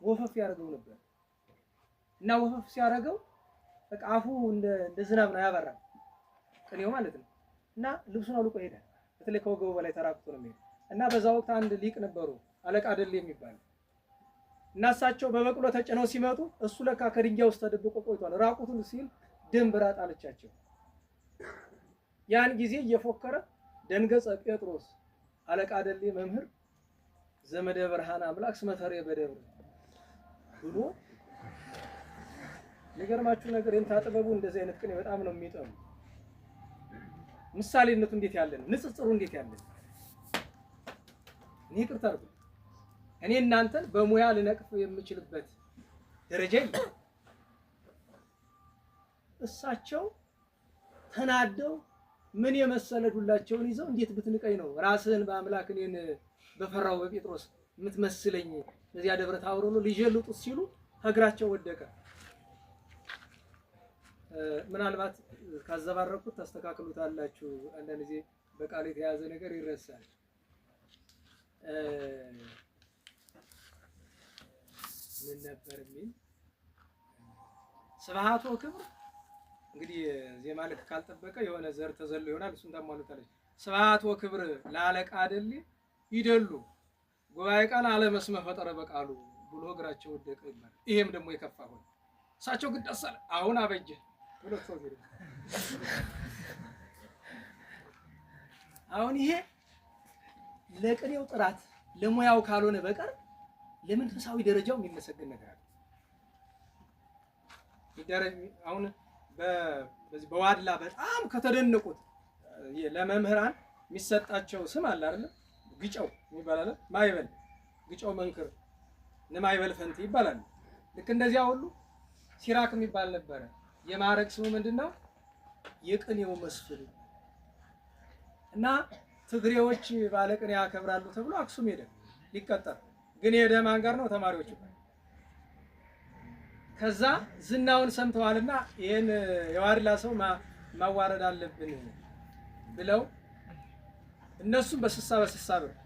ወፈፍ ያደርገው ነበር እና ወፈፍ ሲያደርገው በቃ አፉ እንደ ዝናብ ነው ያበራል፣ ቅኔው ማለት ነው። እና ልብሱን አውልቆ ሄደ። በተለይ ከወገቡ በላይ ተራቅቶ ነው የሚሄድ። እና በዛ ወቅት አንድ ሊቅ ነበሩ አለቃ ደሌ የሚባል እና እሳቸው በበቅሎ ተጭነው ሲመጡ እሱ ለካ ከድንጋይ ውስጥ ተደብቆ ቆይቷል። ራቁቱን ሲል ድንብራ ጣለቻቸው። ያን ጊዜ እየፎከረ ደንገጸ ጴጥሮስ አለቃ ደሌ መምህር ዘመደ ብርሃን አምላክ ስመተሬ በደብር ብሎ የሚገርማችሁ ነገር እንታ ጥበቡ እንደዚህ አይነት ቅኔ በጣም ነው የሚጠሩ። ምሳሌነቱ እንዴት ያለ ነው! ንጽጽሩ እንዴት ያለ ነው! እኔ ይቅርታ አድርጉ፣ እኔ እናንተን በሙያ ልነቅፍ የምችልበት ደረጃ የለም። እሳቸው ተናደው ምን የመሰለ ዱላቸውን ይዘው እንዴት ብትንቀኝ ነው ራስህን በአምላክ እኔን በፈራው በጴጥሮስ የምትመስለኝ በዚያ ደብረ ታቦር ነው ሊጀልጡት ሲሉ እግራቸው ወደቀ። ምናልባት ካዘባረኩት ታስተካክሉታላችሁ። አንዳንድ ጊዜ በቃል የተያዘ ነገር ይረሳል። ምን ነበር የሚል ስብሐት ወክብር እንግዲህ ዜማ ልክ ካልጠበቀ የሆነ ዘር ተዘሎ ይሆናል። እሱን ታሟሉታለች። ስብሐት ወክብር ለአለቃ ደሌ ይደሉ ጉባኤ ቃል አለመስመ ፈጠረ በቃሉ ብሎ እግራቸው ወደቀ ይባላል። ይሄም ደግሞ የከፋ ሆነ። እሳቸው ግን ደስ አለ። አሁን አበጀ ብሎ ተወገደ። አሁን ይሄ ለቅኔው ጥራት ለሙያው ካልሆነ በቀር ለመንፈሳዊ ደረጃው የሚመሰገን ነገር አለ። አሁን በዚህ በዋድላ በጣም ከተደነቁት ለመምህራን የሚሰጣቸው ስም አለ አይደል? ግጫው ይባላል። ማይበል ግጫው መንክር ለማይበል ፈንት ይባላል። ልክ እንደዚያ ሁሉ ሲራክ የሚባል ነበረ። የማዕረግ ስሙ ምንድነው? የቅኔው መስፍን እና ትግሬዎች ባለቅኔ ያከብራሉ ተብሎ አክሱም ሄደ ሊቀጠር። ግን ሄደ ማን ጋር ነው? ተማሪዎቹ። ከዛ ዝናውን ሰምተዋልና ይሄን የዋድላ ሰው ማዋረድ አለብን ብለው እነሱም በስሳ ብር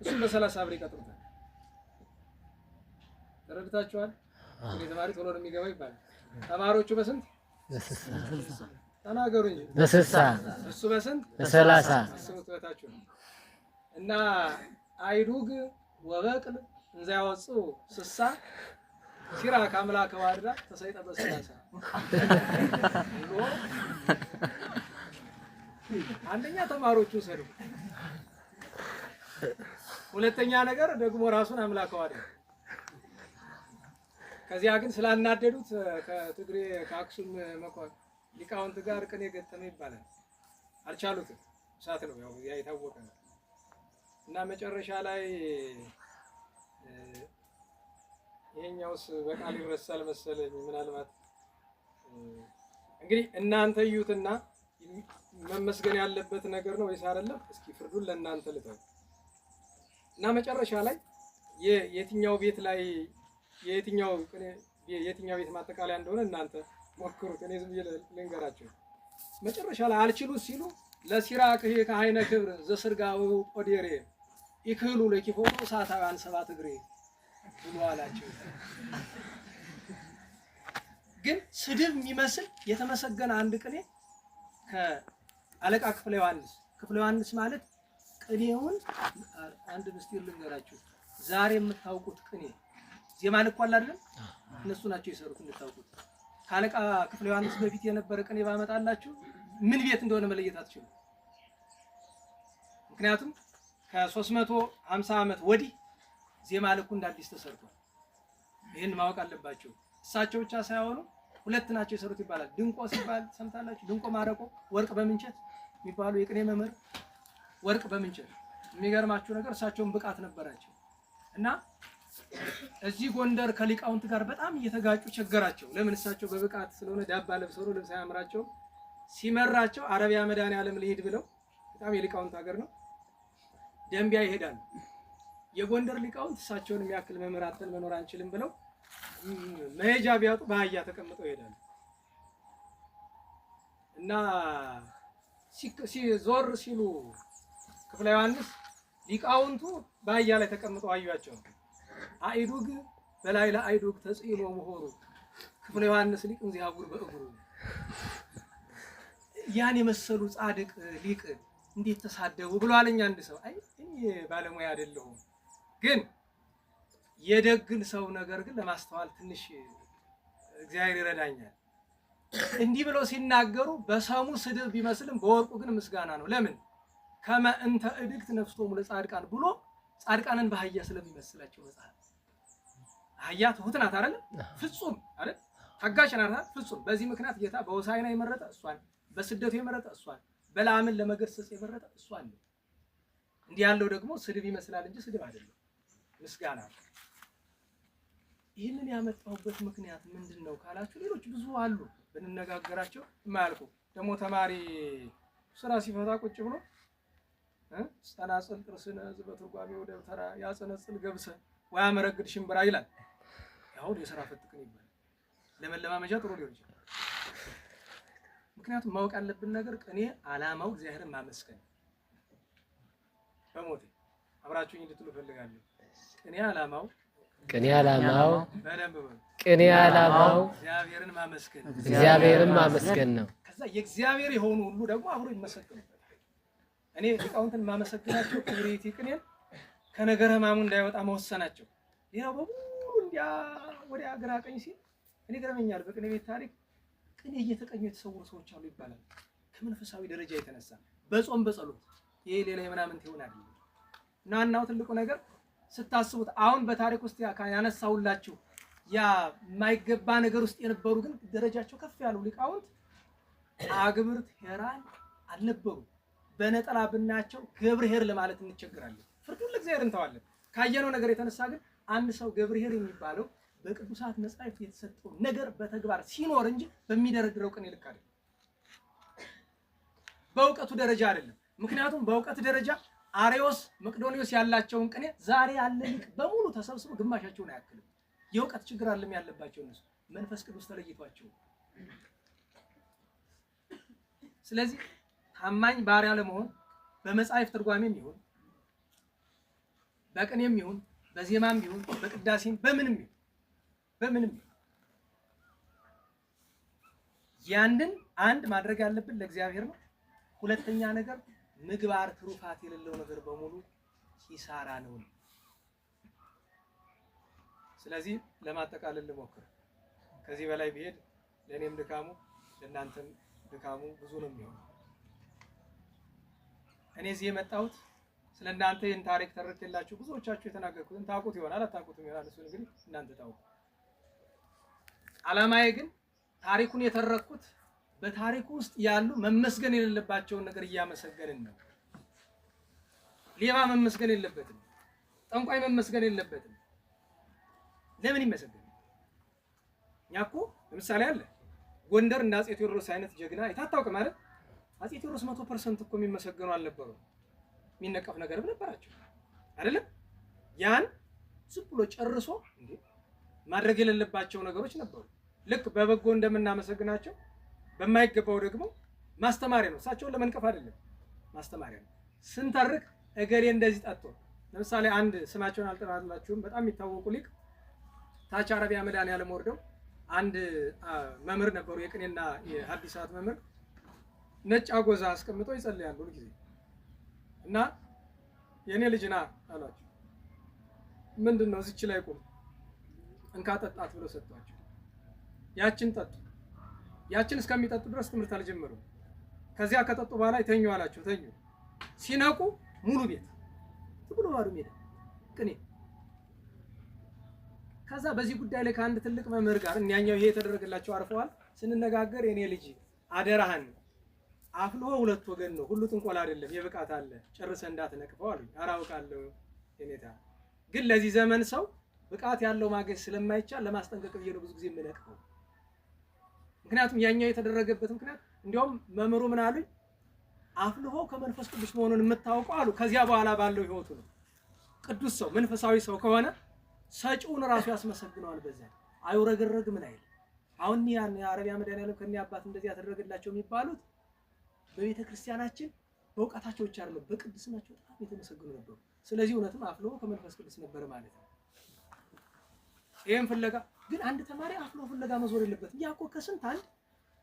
እሱም በ30 ብር ይቀጥሩታል። ተረድታችኋል? እንግዲህ ተማሪ ቶሎ ነው የሚገባው ይባላል። ተማሪዎቹ በስንት ተናገሩ እንጂ በ60 እሱ በስንት በ30 አስቡት በታችሁ እና አይዱግ ወበቅል እንዛ ያወጽኡ ስሳ ሲራክ አምላከ ዋድላ ተሰይጠ በ30 ብሎ አንደኛ ተማሪዎቹ ሰሩ። ሁለተኛ ነገር ደግሞ ራሱን አምላከ ዋድላ። ከዚያ ግን ስላናደዱት ከትግሬ ከአክሱም መኳን ሊቃውንት ጋር ቅኔ ገጠመ ይባላል። አልቻሉትም። እሳት ነው ያው ያ የታወቀ ነው። እና መጨረሻ ላይ ይሄኛውስ በቃል ይረሳል መሰለኝ። ምናልባት እንግዲህ እናንተ እዩትና መመስገን ያለበት ነገር ነው ወይስ አይደለም? እስኪ ፍርዱን ለእናንተ ልተው እና መጨረሻ ላይ የትኛው ቤት ላይ የትኛው ቤት ማጠቃለያ እንደሆነ እናንተ ሞክሩት። እኔ ዝም ብዬ ልንገራችሁ። መጨረሻ ላይ አልችሉት ሲሉ ለሲራክ ከሀይነ ክብር ዘስርጋው ኦዴሬ ይክሉ ለኪፎቶ ሳታውያን ሰባት እግሬ ብሎ አላቸው። ግን ስድብ የሚመስል የተመሰገነ አንድ ቅኔ ከአለቃ ክፍለ ዮሐንስ ማለት ቅኔውን አንድ ምስጢር ልንገራችሁ። ዛሬ የምታውቁት ቅኔ ዜማ ልክ አለ አይደል? እነሱ ናቸው የሰሩት እንድታውቁት። ካለቃ ክፍለ ዮሐንስ በፊት የነበረ ቅኔ ባመጣላችሁ ምን ቤት እንደሆነ መለየት አትችሉ። ምክንያቱም ከ350 ዓመት ወዲህ ዜማ ልኩ እንዳዲስ ተሰርቷል። ይሄን ማወቅ አለባችሁ። እሳቸው ብቻ ሳይሆኑ ሁለት ናቸው የሰሩት ይባላል። ድንቆ ሲባል ሰምታላችሁ? ድንቆ ማረቆ ወርቅ በምንቸት የሚባሉ የቅኔ መምህር ወርቅ በምንቸት። የሚገርማችሁ ነገር እሳቸውን ብቃት ነበራቸው እና እዚህ ጎንደር ከሊቃውንት ጋር በጣም እየተጋጩ ቸገራቸው። ለምን? እሳቸው በብቃት ስለሆነ ዳባ ለብሰው ነው፣ ልብስ አያምራቸው። ሲመራቸው አረቢያ መድኃኔዓለም ልሄድ ብለው በጣም የሊቃውንት ሀገር ነው፣ ደንቢያ ይሄዳሉ። የጎንደር ሊቃውንት እሳቸውን የሚያክል መምህር አጥተን መኖር አንችልም ብለው መሄጃ ቢያጡ በአህያ ተቀምጠው ይሄዳሉ እና ዞር ሲሉ ክፍለ ዮሐንስ ሊቃውንቱ በአህያ ላይ ተቀምጠው አዩአቸው። አይዱግ በላይ ለአይዱግ ተጽሎ መሆሩ ክፍለ ዮሐንስ ሊቅ እንዚህ አጉር በእግሩ። ያን የመሰሉ ጻድቅ ሊቅ እንዴት ተሳደቡ ብሎ አለኝ አንድ ሰው። አይ እኔ ባለሙያ አይደለሁም፣ ግን የደግን ሰው ነገር ግን ለማስተዋል ትንሽ እግዚአብሔር ይረዳኛል። እንዲህ ብለው ሲናገሩ በሰሙ ስድብ ቢመስልም በወርቁ ግን ምስጋና ነው። ለምን? ከመ እንተ እድግት ነፍሶሙ ለጻድቃን ብሎ ጻድቃንን በአህያ ስለሚመስላቸው መጽሐፍ። አህያ ትሁት ናት አይደል? ፍጹም አይደል? ታጋሽ ናት ፍጹም። በዚህ ምክንያት ጌታ በሆሳዕና የመረጠ እሷን፣ በስደቱ የመረጠ እሷን፣ በለዓምን ለመገሰጽ የመረጠ እሷን ነው። እንዲህ ያለው ደግሞ ስድብ ይመስላል እንጂ ስድብ አይደለም፣ ምስጋና ነው። ይህንን ያመጣሁበት ምክንያት ምንድን ነው ካላችሁ ሌሎች ብዙ አሉ ብንነጋገራቸው የማያልቁ። ደግሞ ተማሪ ስራ ሲፈታ ቁጭ ብሎ ጸናጽል ጥርስነ በትርጓሜው ደብተራ ያጸነጽል ገብሰ ወያመረግድ ሽምብራ ይላል። ያው የሥራ ፈትቅን ይባላል። ለመለማመጃ ጥሩ ሊሆን ይችላል። ምክንያቱም ማወቅ ያለብን ነገር ቅኔ ዓላማው እግዚአብሔርን ማመስገን። በሞቴ አብራችሁኝ እንድትሉ ፈልጋለሁ። ቅኔ ዓላማው ቅኔ ዓላማው እግዚአብሔርን ማመስገን ነው። ከዛ የእግዚአብሔር የሆኑ ሁሉ ደግሞ አብሮ ይመሰገኑበታል። እኔ ሊቃውንትን ማመሰግናቸው ክብሬቲ ቅኔን ከነገረ ሕማሙ እንዳይወጣ መወሰናቸው። ሌላው በሙሉ እንዲያ ወዲያ ግራ ቀኝ ሲል እኔ ገረመኛል። በቅኔ ቤት ታሪክ ቅኔ እየተቀኙ የተሰወሩ ሰዎች አሉ ይባላል። ከመንፈሳዊ ደረጃ የተነሳ በጾም በጸሎት ይሄ ሌላ የምናምን ይሆን አይደል? እና ዋናው ትልቁ ነገር ስታስቡት አሁን በታሪክ ውስጥ ያነሳውላችሁ ያ የማይገባ ነገር ውስጥ የነበሩ ግን ደረጃቸው ከፍ ያሉ ሊቃውንት አግብርት ሄራን አልነበሩ። በነጠላ ብናቸው ገብርኄር ለማለት እንቸገራለን። ፍርዱን ለእግዚአብሔር እንተዋለን። ካየነው ነገር የተነሳ ግን አንድ ሰው ገብርኄር የሚባለው በቅዱሳት መጻሕፍት የተሰጠው ነገር በተግባር ሲኖር እንጂ በሚደረድረው ቅኔ ልክ አይደለም፣ በእውቀቱ ደረጃ አይደለም። ምክንያቱም በእውቀት ደረጃ አርዮስ መቅዶኒዮስ ያላቸውን ቅኔ ዛሬ ያለ ሊቅ በሙሉ ተሰብስቦ ግማሻቸውን አያክልም። የእውቀት ችግር አለም ያለባቸው እነሱ መንፈስ ቅዱስ ተለይቷቸው። ስለዚህ ታማኝ ባሪያ ለመሆን በመጻሕፍት ትርጓሜም ይሁን በቅኔም ይሁን በዜማም ይሁን በቅዳሴም በምንም ይሁን ያንን አንድ ማድረግ ያለብን ለእግዚአብሔር ነው። ሁለተኛ ነገር ምግባር ትሩፋት የሌለው ነገር በሙሉ ኪሳራ ነው። ስለዚህ ለማጠቃለል ልሞክር። ከዚህ በላይ ቢሄድ ለእኔም ድካሙ ለእናንተም ድካሙ ብዙ ነው የሚሆነው። እኔ እዚህ የመጣሁት ስለ እናንተ ይህን ታሪክ ተረክላችሁ ብዙዎቻችሁ የተናገርኩትን ታውቁት ይሆናል፣ አታውቁትም ይሆናል። እሱን እንግዲህ እናንተ ታውቁ። ዓላማዬ ግን ታሪኩን የተረኩት በታሪኩ ውስጥ ያሉ መመስገን የሌለባቸውን ነገር እያመሰገንን ነው። ሌባ መመስገን የለበትም። ጠንቋይ መመስገን የለበትም። ለምን ይመሰገን? እኛ እኮ ለምሳሌ አለ ጎንደር እንደ አፄ ቴዎድሮስ አይነት ጀግና የታታውቅ ማለት አፄ ቴዎድሮስ 100% እኮ የሚመሰገኑ አልነበሩም። የሚነቀፍ ነገርም ነበራቸው አይደለም? ያን ዝም ብሎ ጨርሶ እንዴ ማድረግ የሌለባቸው ነገሮች ነበሩ። ልክ በበጎ እንደምናመሰግናቸው በማይገባው ደግሞ ማስተማሪያ ነው። እሳቸውን ለመንቀፍ አይደለም፣ ማስተማሪያ ነው። ስንተርክ እገሌ እንደዚህ ጠጥቶ ለምሳሌ አንድ ስማቸውን አልጠራላችሁም፣ በጣም የሚታወቁ ሊቅ ታች አረቢያ መድኃኔዓለም ወርደው አንድ መምህር ነበሩ፣ የቅኔና የሐዲሳት መምህር። ነጭ አጎዛ አስቀምጠው ይጸልያሉ ሁልጊዜ እና የኔ ልጅ ና አሏቸው። ምንድነው እዚች ላይ ቁም እንካ ጠጣት ብሎ ሰጥቷቸው ያችን ጠጡ። ያችን እስከሚጠጡ ድረስ ትምህርት አልጀመሩም። ከዚያ ከጠጡ በኋላ ይተኙ አላቸው። ተኙ። ሲነቁ ሙሉ ቤት ብሎ ባዶ ሜዳ ቅኔ። ከዛ በዚህ ጉዳይ ላይ ከአንድ ትልቅ መምህር ጋር እኛኛው ይሄ የተደረገላቸው አርፈዋል ስንነጋገር የኔ ልጅ አደራህን አፍልሆ ሁለት ወገን ነው፣ ሁሉ ጥንቆላ አይደለም፣ የብቃት አለ፣ ጨርሰ እንዳትነቅፈው አሉኝ። ኧረ አውቃለሁ የኔታ፣ ግን ለዚህ ዘመን ሰው ብቃት ያለው ማገዝ ስለማይቻል ለማስጠንቀቅ ብዬ ነው ብዙ ጊዜ የምነቅፈው። ምክንያቱም ያኛው የተደረገበት ምክንያት እንዲያውም መምህሩ ምን አሉኝ፣ አፍልሆ ከመንፈስ ቅዱስ መሆኑን የምታውቀው አሉ ከዚያ በኋላ ባለው ህይወቱ ነው። ቅዱስ ሰው መንፈሳዊ ሰው ከሆነ ሰጪውን ራሱ ያስመሰግነዋል። በዛ አይወረገረግ ምን አይል። አሁን ያን የአረቢያ መድኃኒዓለም ከኒያ አባት እንደዚህ ያደረገላቸው የሚባሉት በቤተ ክርስቲያናችን በእውቀታቸው ብቻ አይደለም በቅድስናቸው በጣም የተመሰገኑ ነበሩ። ስለዚህ እውነትም አፍልሆ ከመንፈስ ቅዱስ ነበር ማለት ነው። ይሄን ፍለጋ ግን አንድ ተማሪ አፍልሆ ፍለጋ መዞር የለበትም። ያ እኮ ከስንት አንድ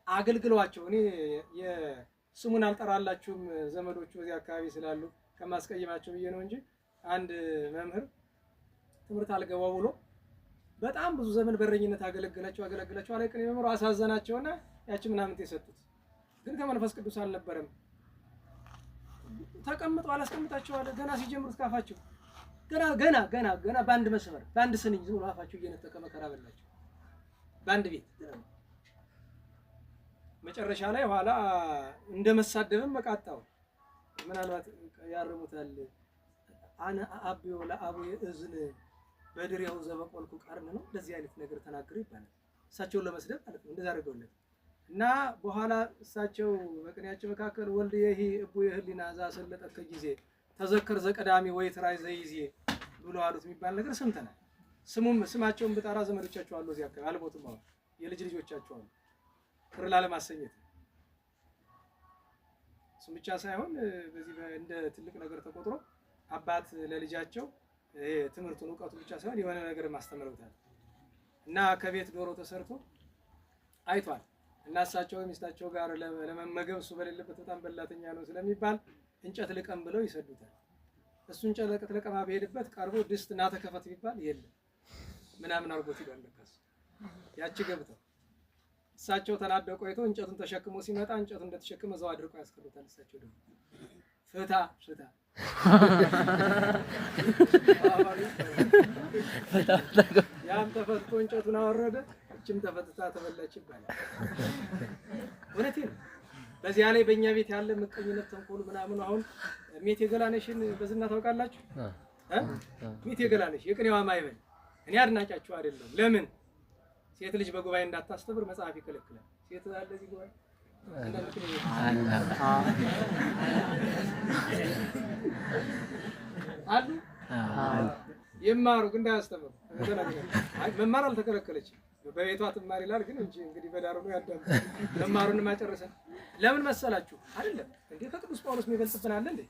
አገልግሏቸው እኔ የስሙን አልጠራላችሁም ዘመዶቹ በዚህ አካባቢ ስላሉ ከማስቀየማቸው ብዬ ነው እንጂ አንድ መምህር ትምህርት አልገባው ብሎ በጣም ብዙ ዘመን በረኝነት አገለግላቸው አለቅኔ መምህሩ አሳዘናቸውና ያቺ ምናምን የሰጡት ግን ከመንፈስ ቅዱስ አልነበረም። ተቀምጠው አላስቀምጣቸዋለ ገና ሲጀምሩት ካፋቸው ገና በአንድ መስመር በአንድ ስንኝ ዝም ብሎ አፋቸው እየነጠቀ መከራ በላቸው በአንድ ቤት። መጨረሻ ላይ ኋላ እንደመሳደብም መቃጣው ምናልባት ያርሙታል። አነ አብዮ ለአቡየ እዝን በድሬው ዘበቆልኩ ቀርን ነው ለዚህ አይነት ነገር ተናገሩ ይባላል። እሳቸውን ለመስደብ ማለት ነው እንደዛ አድርገውለት እና በኋላ እሳቸው በቅኔያቸው መካከል ወልድ ይሄ እቡ የህሊና ዛ ሰለጠከ ጊዜ ተዘከር ዘቀዳሚ ወይ ትራይ ዘይዜ ብሎ አሉት የሚባል ነገር ሰምተናል። ስማቸውን ብጠራ ዘመዶቻቸው አሉ እዚያ አካባቢ አልቦትም። አሁን የልጅ ልጆቻቸው አሉ ክር ላለማሰኘት እሱ ብቻ ሳይሆን በዚህ እንደ ትልቅ ነገር ተቆጥሮ አባት ለልጃቸው ትምህርቱን ዕውቀቱ ብቻ ሳይሆን የሆነ ነገር ማስተምረውታል እና ከቤት ዶሮ ተሰርቶ አይቷል እና እሳቸው ሚስታቸው ጋር ለመመገብ እሱ በሌለበት በጣም በላተኛ ነው ስለሚባል እንጨት ልቀም ብለው ይሰዱታል። እሱ እንጨት ለቀማ በሄድበት ቀርቦ ድስት እና ተከፈት ቢባል የለም ምናምን አርጎት ይላል። ለካስ ያቺ ገብተው እሳቸው ተናደው ቆይቶ እንጨቱን ተሸክሞ ሲመጣ እንጨቱን እንደተሸከመ እዛው አድርቆ ያስቀሩታል። እሳቸው ደግሞ ፍታ ያም ተፈትቶ እንጨቱን አወረደ፣ እችም ተፈትታ ተበላች ይባላል። እውነቴን ነው። በዚያ ላይ በእኛ ቤት ያለ ምቀኝነት ተንኮል ምናምን አሁን ሜቴ ገላነሽን በዝና ታውቃላችሁ? ሜቴ ገላነሽ የቅኔዋ ማይበል እኔ አድናቂያችሁ አይደለም። ለምን ሴት ልጅ በጉባኤ እንዳታስተምር መጽሐፍ ይከለክላል። ሴት አለ እዚህ ጉባኤ አሉ ይማሩ ግን እንዳያስተምሩ መማር አልተከለከለችም። በቤቷ ትማር ይላል ግን እንግዲህ በዳሩ ነው ያዳም መማሩን ማጨረሰን ለምን መሰላችሁ? አይደለም እንዴ ከቅዱስ ጳውሎስ የሚበልጥብን አለ እንዴ?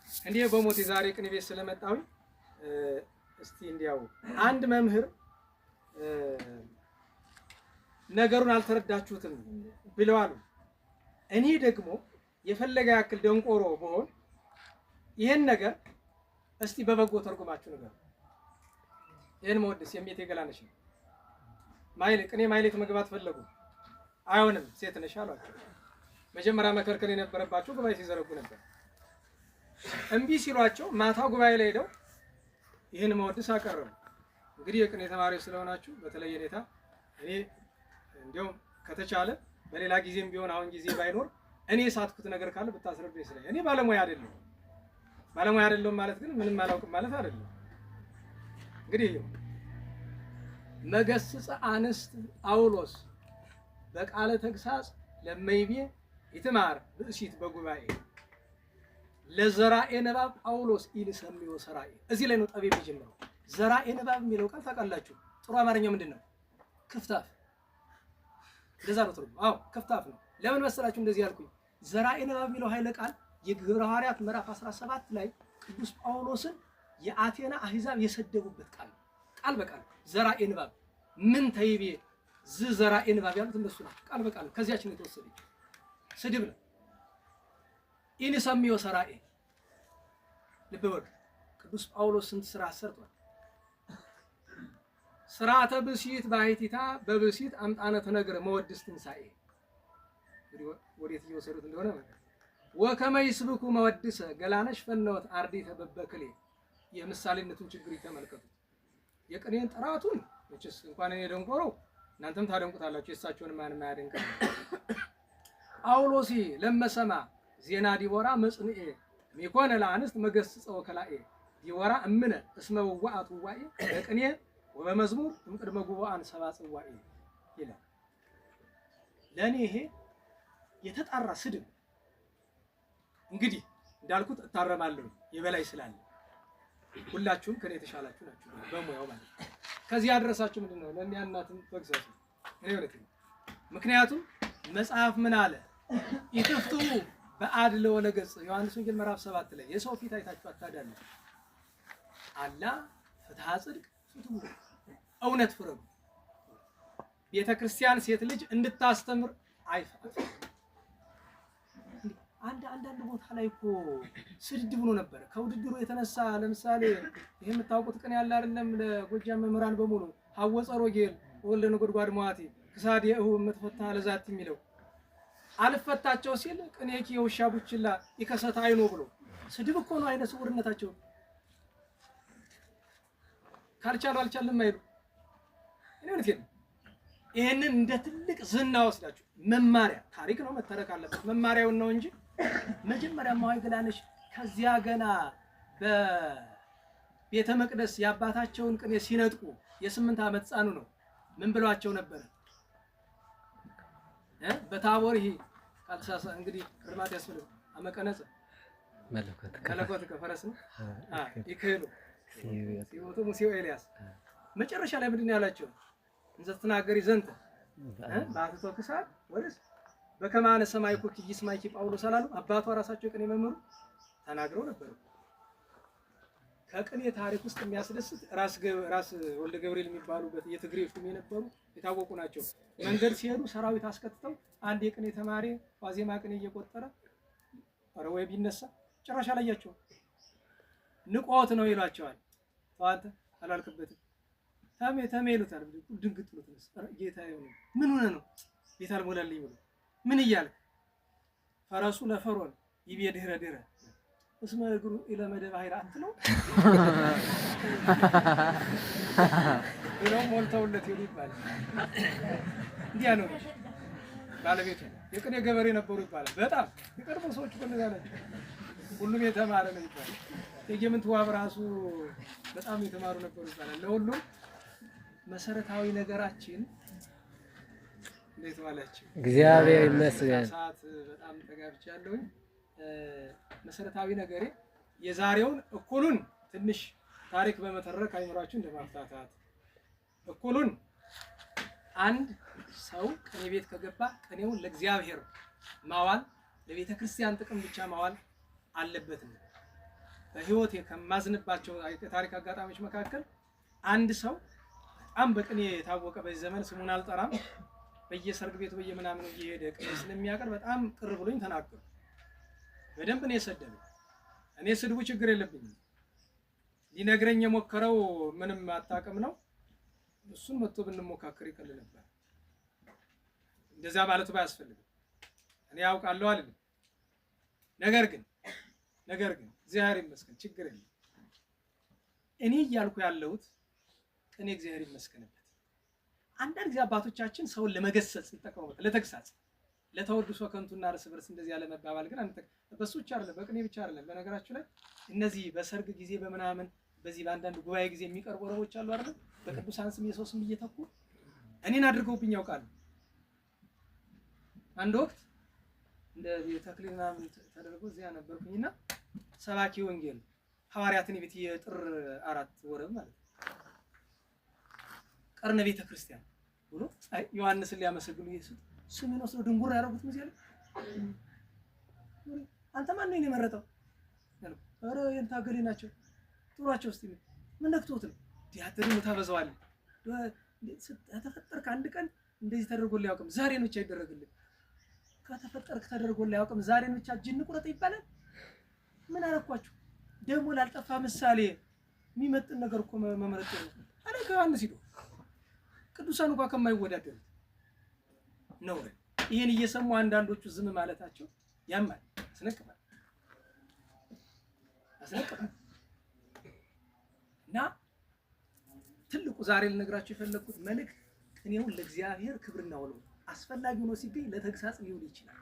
እንዴ በሞት የዛሬ ቅኔ ቤት ስለመጣሁ እስቲ እንዲያው አንድ መምህር ነገሩን አልተረዳችሁትም ብለዋል። እኔ ደግሞ የፈለገ ያክል ደንቆሮ ብሆን ይሄን ነገር እስቲ በበጎ ተርጉማችሁ ነገር ይሄን መወድስ የሜቴ ገላነሽ ነው ቅኔ ማይሌት መግባት ፈለጉ። አይሆንም ሴት ነሽ አሏቸው። መጀመሪያ መከልከል የነበረባቸው ጉባኤ ሲዘረጉ ነበር። እምቢ ሲሏቸው ማታ ጉባኤ ላይ ሄደው ይሄን መወድስ አቀረቡ። እንግዲህ የቅኔ ተማሪዎች ስለሆናችሁ በተለይ የኔታ እኔ እንዲያውም ከተቻለ በሌላ ጊዜም ቢሆን አሁን ጊዜ ባይኖር እኔ ሳትኩት ነገር ካለ ብታስረዱ ይስለኝ። እኔ ባለሙያ አይደለሁም ማለት ግን ምንም አላውቅም ማለት አይደለም። እንግዲህ መገስጽ አንስት ጳውሎስ በቃለ ተግሳጽ ለመይቤ ይትማር ብእሲት በጉባኤ ለዘራኤ ንባብ ጳውሎስ ኢልሰሚዮ ሰራኤ። እዚህ ላይ ነው ጠቤ የሚጀምረው። ዘራኤ ንባብ የሚለው ቃል ታውቃላችሁ? ጥሩ አማርኛው ምንድነው? ክፍታፍ። እንደዛ ነው ትርጉሙ። አዎ ክፍታፍ ነው። ለምን መሰላችሁ እንደዚህ ያልኩኝ? ዘራኤ ንባብ የሚለው ኃይለ ቃል የግብረ ሐዋርያት ምዕራፍ 17 ላይ ቅዱስ ጳውሎስን የአቴና አህዛብ የሰደቡበት ቃል በቃል ዘራኤ ንባብ ምን ተይቤ ዘራኤ ንባብ ያሉት እነሱ ናቸው። ቃል በቃል ከዚያች ነው የተወሰደው። ስድብ ነው። ኢንሰሚዮ ሰራኤ። ልብ በሉ ቅዱስ ጳውሎስ ስንት ስራ ሰርቷል። ስርዓተ ብሲት ባሕቲታ በብሲት አምጣነ ተነግረ መወድስ ትንሣኤ እንግዲህ ወዴት እየወሰዱት እንደሆነ ወከመ ይስብኩ መወድሰ ገላነሽ ፈነወት አርዲተ በበክሌ የምሳሌነቱን ችግር ይተመልከቱ። የቅኔን ጥራቱን መቼስ እንኳን እኔ ደንቆሮ እናንተም ታደንቁታላችሁ። የእሳቸውን ማንም አያደንቅም። ጳውሎሲ ለመሰማ ዜና ዲቦራ መጽንኤ ሚኮነ ለአንስት መገስጸው ከላኤ ዲቦራ እምነ እስመ ወዋአቱ ዋኤ በቅኔ ወበመዝሙር እምቅድመ ጉባኤን ሰባ ጽዋኤ ይላል። ለእኔ ይሄ የተጣራ ስድብ እንግዲህ እንዳልኩት እታረማለሁ የበላይ ስላለ ሁላችሁም ከኔ የተሻላችሁ ናችሁ በሙያው ማለት ነው። ከዚህ ያደረሳችሁ ምንድነው? ለእኛ እናትን በግዛቱ እኔ ወለቴ ምክንያቱም መጽሐፍ ምን አለ? ይትፍቱ በአድለ ወለገጽ ዮሐንስ ወንጌል ምዕራፍ 7 ላይ የሰው ፊት አይታችሁ አታዳሉ አላ ፍትሐ ጽድቅ ፍትሁ እውነት ፍረዱ። ቤተክርስቲያን ሴት ልጅ እንድታስተምር አይፈቅድም። አንዳንድ ቦታ ላይ እኮ ስድብ ብሎ ነበር ከውድድሩ የተነሳ። ለምሳሌ ይሄ የምታውቁት ቅኔ ያለ አይደለም? ለጎጃም መምህራን በሙሉ ሐወፀ ሮጌል ወልደ ነጎድጓድ መዋቲ ክሳድ የእሁ የምትፈታ ለዛት የሚለው አልፈታቸው ሲል ቅኔኪ የውሻ ቡችላ ይከሰታ አይኖ ብሎ ስድብ እኮ ነው። አይነ ስውርነታቸው ካልቻሉ አልቻለም አይሉ እኔ እውነቴን ነው። ይሄንን እንደ ትልቅ ዝና ወስዳችሁ መማሪያ ታሪክ ነው መተረክ አለበት። መማሪያውን ነው እንጂ መጀመሪያ ማዋይ ገላነሽ ከዚያ ገና በቤተ መቅደስ የአባታቸውን ቅኔ ሲነጥቁ የ8 ዓመት ሕፃኑ ነው ምን ብሏቸው ነበር? በታቦር ይሄ ካልተሳሳ እንግዲህ ቅርማት ያስፈልግ አመቀነጽ መለኮት ከፈረስ ነው ይከሉ ሲወጡ ሙሴው ኤልያስ መጨረሻ ላይ ምንድን ያላቸው? እንዘ ተናገሪ ዘንተ ባትቶ ክሳድ ወርስ በከማነ ሰማይ ኩኪ ይስማይኪ ጳውሎስ አላሉ። አባቷ ራሳቸው ቅኔ መምህሩ ተናግረው ነበር። ከቅኔ ታሪክ ውስጥ የሚያስደስት ራስ ወልደ ገብርኤል የሚባሉበት የትግሬ ሹም የነበሩ የታወቁ ናቸው። መንገድ ሲሄዱ ሰራዊት አስከትተው አንድ የቅኔ ተማሪ ዋዜማ ቅኔ እየቆጠረ ኧረ ወይ ቢነሳ ጭራሽ አላያቸው ንቆት ነው ይሏቸዋል። ተዋንተ አላልክበትም ተሜ ይሉታል። ድንግጥ ብሎ ተነሳ። ጌታ ይሁን ምን ሆነ ነው ጌታ አልሞላልኝ ብሎ ምን እያለ ፈረሱ ለፈሮን ይቤ ድህረ ድህረ እስመ እግሩ ኢለ መደብ ኃይራ አትለው ብለው ሞልተውለት ይሉ ይባላል። እንዲያ ነው ባለቤቱ የቅኔ ገበሬ ነበሩ ይባላል። በጣም የቀድሞ ሰዎች እንደዛ ናቸው። ሁሉም የተማረ ነው ይባላል። የየምንትዋብ ራሱ በጣም የተማሩ ነበሩ ይባላል። ለሁሉም መሰረታዊ ነገራችን እንዴት ዋላችሁ? እግዚአብሔር ይመስገን። ሰዓት በጣም ተጋብቻለሁ። መሰረታዊ ነገሬ የዛሬውን እኩሉን ትንሽ ታሪክ በመተረክ አይምራችሁ እንደማፍታታት እኩሉን አንድ ሰው ቅኔ ቤት ከገባ ቅኔውን ለእግዚአብሔር ማዋል ለቤተ ክርስቲያን ጥቅም ብቻ ማዋል አለበት። በህይወቴ ከማዝንባቸው የታሪክ አጋጣሚዎች መካከል አንድ ሰው በጣም በቅኔ የታወቀ በዚህ ዘመን ስሙን አልጠራም በየሰርግ ቤቱ በየምናምኑ እየሄደ ቅኔ ስለሚያቀር በጣም ቅር ብሎኝ ተናገሩ። በደንብ ነው የሰደበኝ። እኔ ስድቡ ችግር የለብኝም። ሊነግረኝ የሞከረው ምንም አታውቅም ነው። እሱን መጥቶ ብንሞካከር ይቀል ነበር። እንደዛ ማለቱ ባያስፈልግም እኔ ያውቃለሁ አይደል? ነገር ግን እግዚአብሔር ይመስገን ችግር የለም። እኔ እያልኩ ያለሁት ቅኔ እግዚአብሔር ይመስገንበት። አንዳንድ ጊዜ አባቶቻችን ሰውን ለመገሰጽ ይጠቀሙበት፣ ለተግሳጽ ለተወድሶ ከንቱና እርስ በርስ እንደዚህ ያለ መባባል ግን በሱ ብቻ አይደለም፣ በቅኔ ብቻ አይደለም። በነገራችሁ ላይ እነዚህ በሰርግ ጊዜ በምናምን በዚህ በአንዳንድ ጉባኤ ጊዜ የሚቀርቡ ወረቦች አሉ አይደል? በቅዱሳን ስም የሰው ስም እየተኩ እኔን አድርገውብኝ ያውቃሉ። አንድ ወቅት እንደዚህ ተክሊል ምናምን ተደርጎ እዚያ ነበርኩኝና ሰባኪ ወንጌል ሐዋርያትን ቤት የጥር 4 ወረብ ማለት ነው ቀርነ ቤተ ክርስቲያን ብሎ ዮሐንስን ሊያመሰግኑ ኢየሱስ ስምን ወስዶ ድንጉር ያደረጉት መሰለኝ። አንተ ማን ነው የመረጠው? ኧረ የንታገሌ ናቸው ጥሯቸው እስቲ ምን ነክቶት ነው ዲያትሪ ታበዛዋል። ተፈጠርክ አንድ ቀን እንደዚህ ተደርጎልህ ያውቅም ዛሬ ነው ብቻ ይደረግልህ። ከተፈጠርክ ተደርጎልህ ያውቅም ዛሬ ነው ብቻ ጅን ቁረጥ ይባላል። ምን አረኳችሁ ደግሞ ላልጠፋ ምሳሌ የሚመጥን ነገር እኮ መመረጥ ነው አለ ዮሐንስ ሂዶ ቅዱሳን እንኳን ከማይወዳደሩት ነው። ይሄን እየሰሙ አንዳንዶቹ ዝም ማለታቸው ያማል፣ አስነቅፋል። እና ትልቁ ዛሬ ልነግራችሁ የፈለኩት መልእክት ቅኔውን ለእግዚአብሔር ክብርና ውለው አስፈላጊ ሆኖ ሲገኝ ለተግሳጽ ሊውል ይችላል።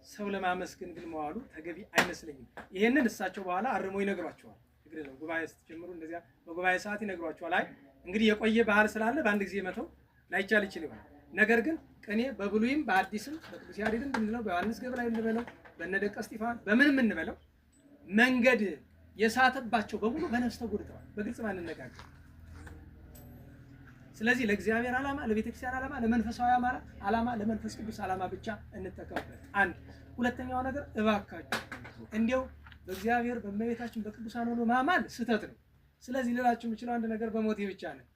ሰው ለማመስገን ግን መዋሉ ተገቢ አይመስለኝም። ይሄንን እሳቸው በኋላ አርሞ ይነግሯቸዋል። ችግር የለውም። ጉባኤ ስትጀምሩ እንደዚያ በጉባኤ ሰዓት ይነግሯቸዋል። አይ እንግዲህ የቆየ ባህል ስላለ በአንድ ጊዜ መተው ላይቻል ይችል ይሆናል። ነገር ግን ቅኔ በብሉይም በአዲስም በቅዱስ ያሬድም ብንለው በዮሐንስ ገብርኤል እንበለው በነደቀ እስጢፋኖስ በምንም እንበለው መንገድ የሳተባቸው በሙሉ በነፍስ ተጎድተዋል። በግልጽ ማንነጋገር። ስለዚህ ለእግዚአብሔር ዓላማ፣ ለቤተክርስቲያን ዓላማ፣ ለመንፈሳዊ ዓላማ፣ ለመንፈስ ቅዱስ ዓላማ ብቻ እንጠቀምበት። አንድ ሁለተኛው ነገር እባካችሁ እንዲያው በእግዚአብሔር በእመቤታችን በቅዱሳን ሆኖ ማማል ስህተት ነው። ስለዚህ ልላችሁ የምችለው አንድ ነገር በሞቴ ብቻ ነው።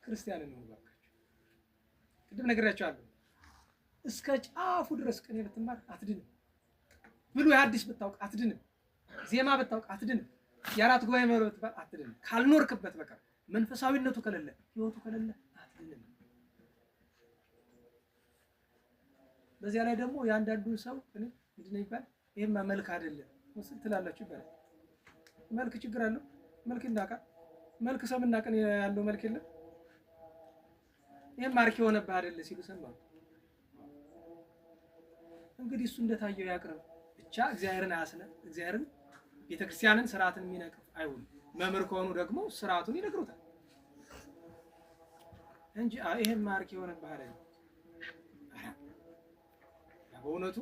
ክርስቲያን ነው እባካችሁ። ቅድም ነግሬያችኋለሁ። እስከ ጫፉ ድረስ ቅኔ ብትማር አትድንም። ብሉይ ሐዲስ ብታውቅ አትድንም። ዜማ ብታውቅ አትድንም። የአራት ጉባኤ መርህ ብትባል አትድንም። ካልኖርክበት በቃ መንፈሳዊነቱ ከሌለ ህይወቱ ከሌለ አትድንም። በዚያ ላይ ደግሞ የአንዳንዱ ሰው እኔ ምንድን ነው ይባል ይሄማ መልክ አይደለም ወስል ትላላችሁ ይባላል። መልክ ችግር አለው። መልክ እንዳውቃል። መልክ ሰምና ቅኔ ያለው መልክ የለም። ይሄን ማርክ የሆነብህ አይደለ ሲሉ ሰማሁ። እንግዲህ እሱ እንደታየው ያቅርብ ብቻ። እግዚአብሔርን አያስነ እግዚአብሔርን ቤተክርስቲያንን ስርዓትን የሚነቅፍ አይሁን። መምህር ከሆኑ ደግሞ ስርዓቱን ይነግሩታል እንጂ ይሄን ማርክ የሆነብህ አይደለ። በእውነቱ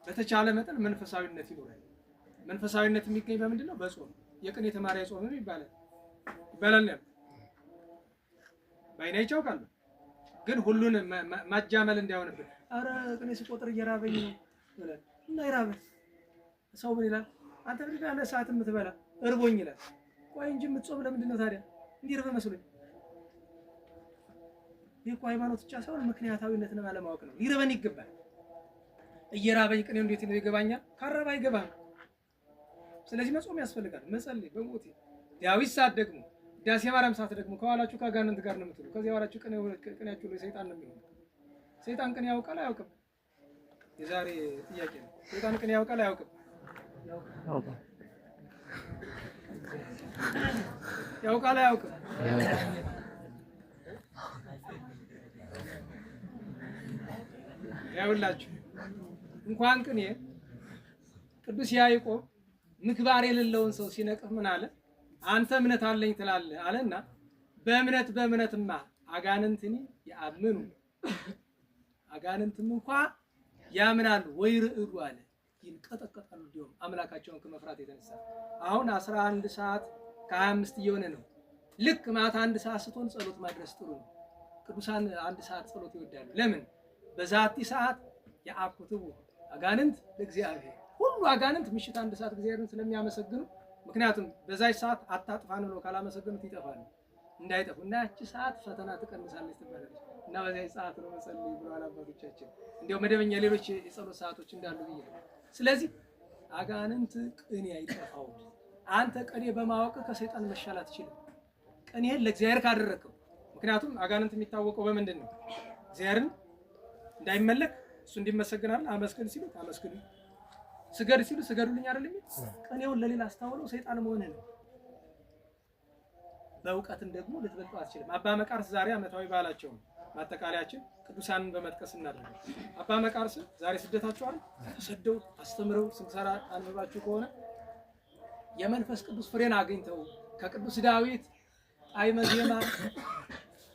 በተቻለ መጠን መንፈሳዊነት ይኖራል። መንፈሳዊነት የሚገኝ በምንድን ነው? በጾም። የቅኔ ተማሪ ጾምም ይባላል ነው ባይና ይቻውቃል። ግን ሁሉን ማጃመል እንዳይሆንብን አረ ቅኔ ሲቆጥር እየራበኝ ነው ይላል እና ይራበኝ ሰው ምን ይላል? አንተ ብቻ ያለ ሰዓት የምትበላ እርቦኝ ይላል። ቆይ እንጂ የምትጾም ለምንድን ነው ታዲያ? እንዲርበ መስሎኝ። ይሄ እኮ ሃይማኖት ብቻ ሳይሆን ምክንያታዊነትን አለማወቅ ነው። ሊርበን ይገባል። እየራበኝ ቅኔው እንዴት ነው ይገባኛል? ካረባ አይገባም። ስለዚህ መጾም ያስፈልጋል። መጸለይ በሞቴ ዳዊት ሰዓት ደግሞ ዳሴ ማርያም ሰዓት ደግሞ ከኋላችሁ ከአጋንንት ጋር ነው የምትሉ። ከዚህ በኋላችሁ ቅኔያችሁ ላይ ሰይጣን ነው የሚሆነው። ሰይጣን ቅኔ ያውቃል አያውቅም? የዛሬ ጥያቄ ነው። ሰይጣን ቅኔ ያውቃል አያውቅም? ያውቃል አያውቅም? ያውላችሁ እንኳን ቅኔ ቅዱስ ያዕቆብ ምግባር የሌለውን ሰው ሲነቅፍ ምን አለ? አንተ እምነት አለኝ ትላለህ አለና በእምነትማ አጋንንትኒ ያምኑ አጋንንትም እንኳን ያምናሉ ወይ ርዕዱ አለ። ይንቀጠቀጣሉ እንዲሁም አምላካቸውን ከመፍራት የተነሳ። አሁን 11 ሰዓት ከ25 እየሆነ ነው። ልክ ማታ 1 ሰዓት ስትሆን ጸሎት ማድረስ ጥሩ ነው። ቅዱሳን 1 ሰዓት ጸሎት ይወዳሉ። ለምን? በዛቲ ሰዓት ያአኩትቡ አጋንንት ለእግዚአብሔር። ሁሉ አጋንንት ምሽት 1 ሰዓት እግዚአብሔርን ስለሚያመሰግኑ፣ ምክንያቱም በዛች ሰዓት አታጥፋን ብለው ካላመሰገኑት ይጠፋሉ። እንዳይጠፉ እና ያቺ ሰዓት ፈተና ትቀንሳለች ትባላለች። እና በዚያች ሰዓት ነው መጸለይ ብለዋል አባቶቻችን። እንዲያው መደበኛ ሌሎች የጸሎት ሰዓቶች እንዳሉ ብዬ ነው። ስለዚህ አጋንንት ቅኔ አይጠፋው። አንተ ቅኔ በማወቅ ከሰይጣን መሻል አትችልም። ቅኔህን ለእግዚአብሔር ካደረከው። ምክንያቱም አጋንንት የሚታወቀው በምንድን ነው? እግዚአብሔርን እንዳይመለክ እሱ እንዲመሰግናል አመስግን ሲሉ አመስግኑ፣ ስገድ ሲሉ ስገዱልኝ አይደል? ቅኔውን ለሌላ አስተውለው ሰይጣን መሆንህ ነው። በእውቀትም ደግሞ ልትበልጠው አትችልም። አባ መቃርስ ዛሬ ዓመታዊ በዓላቸው ነው። ማጠቃለያችን ቅዱሳንን በመጥቀስ እናደርጋለን። አባ መቃርስ ዛሬ ስደታቸዋል ተሰደው አስተምረው ስንሰራ አንብባችሁ ከሆነ የመንፈስ ቅዱስ ፍሬን አግኝተው ከቅዱስ ዳዊት ጣዕመ ዜማ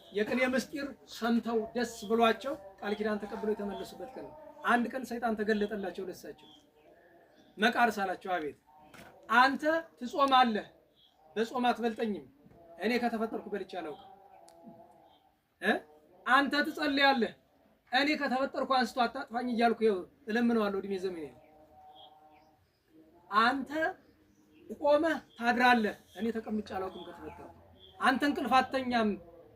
የቅኔ ምስጢር ሰምተው ደስ ብሏቸው ቃል ኪዳን ተቀብለው የተመለሱበት ቀን ነው። አንድ ቀን ሰይጣን ተገለጠላቸው ደሳቸው። መቃርስ አላቸው፣ አቤት አንተ ትጾማለህ፣ በጾም አትበልጠኝም። እኔ ከተፈጠርኩ በልቼ አላውቅም። አንተ ትጸልያለህ፣ እኔ ከተፈጠርኩ አንስቶ አታጥፋኝ እያልኩ ይኸው እለምነዋለሁ እድሜ ዘመኔ። አንተ ቆመህ ታድራለህ፣ እኔ ተቀምጬ አላውቅም ከተፈጠርኩ። አንተ እንቅልፍ አትተኛም፣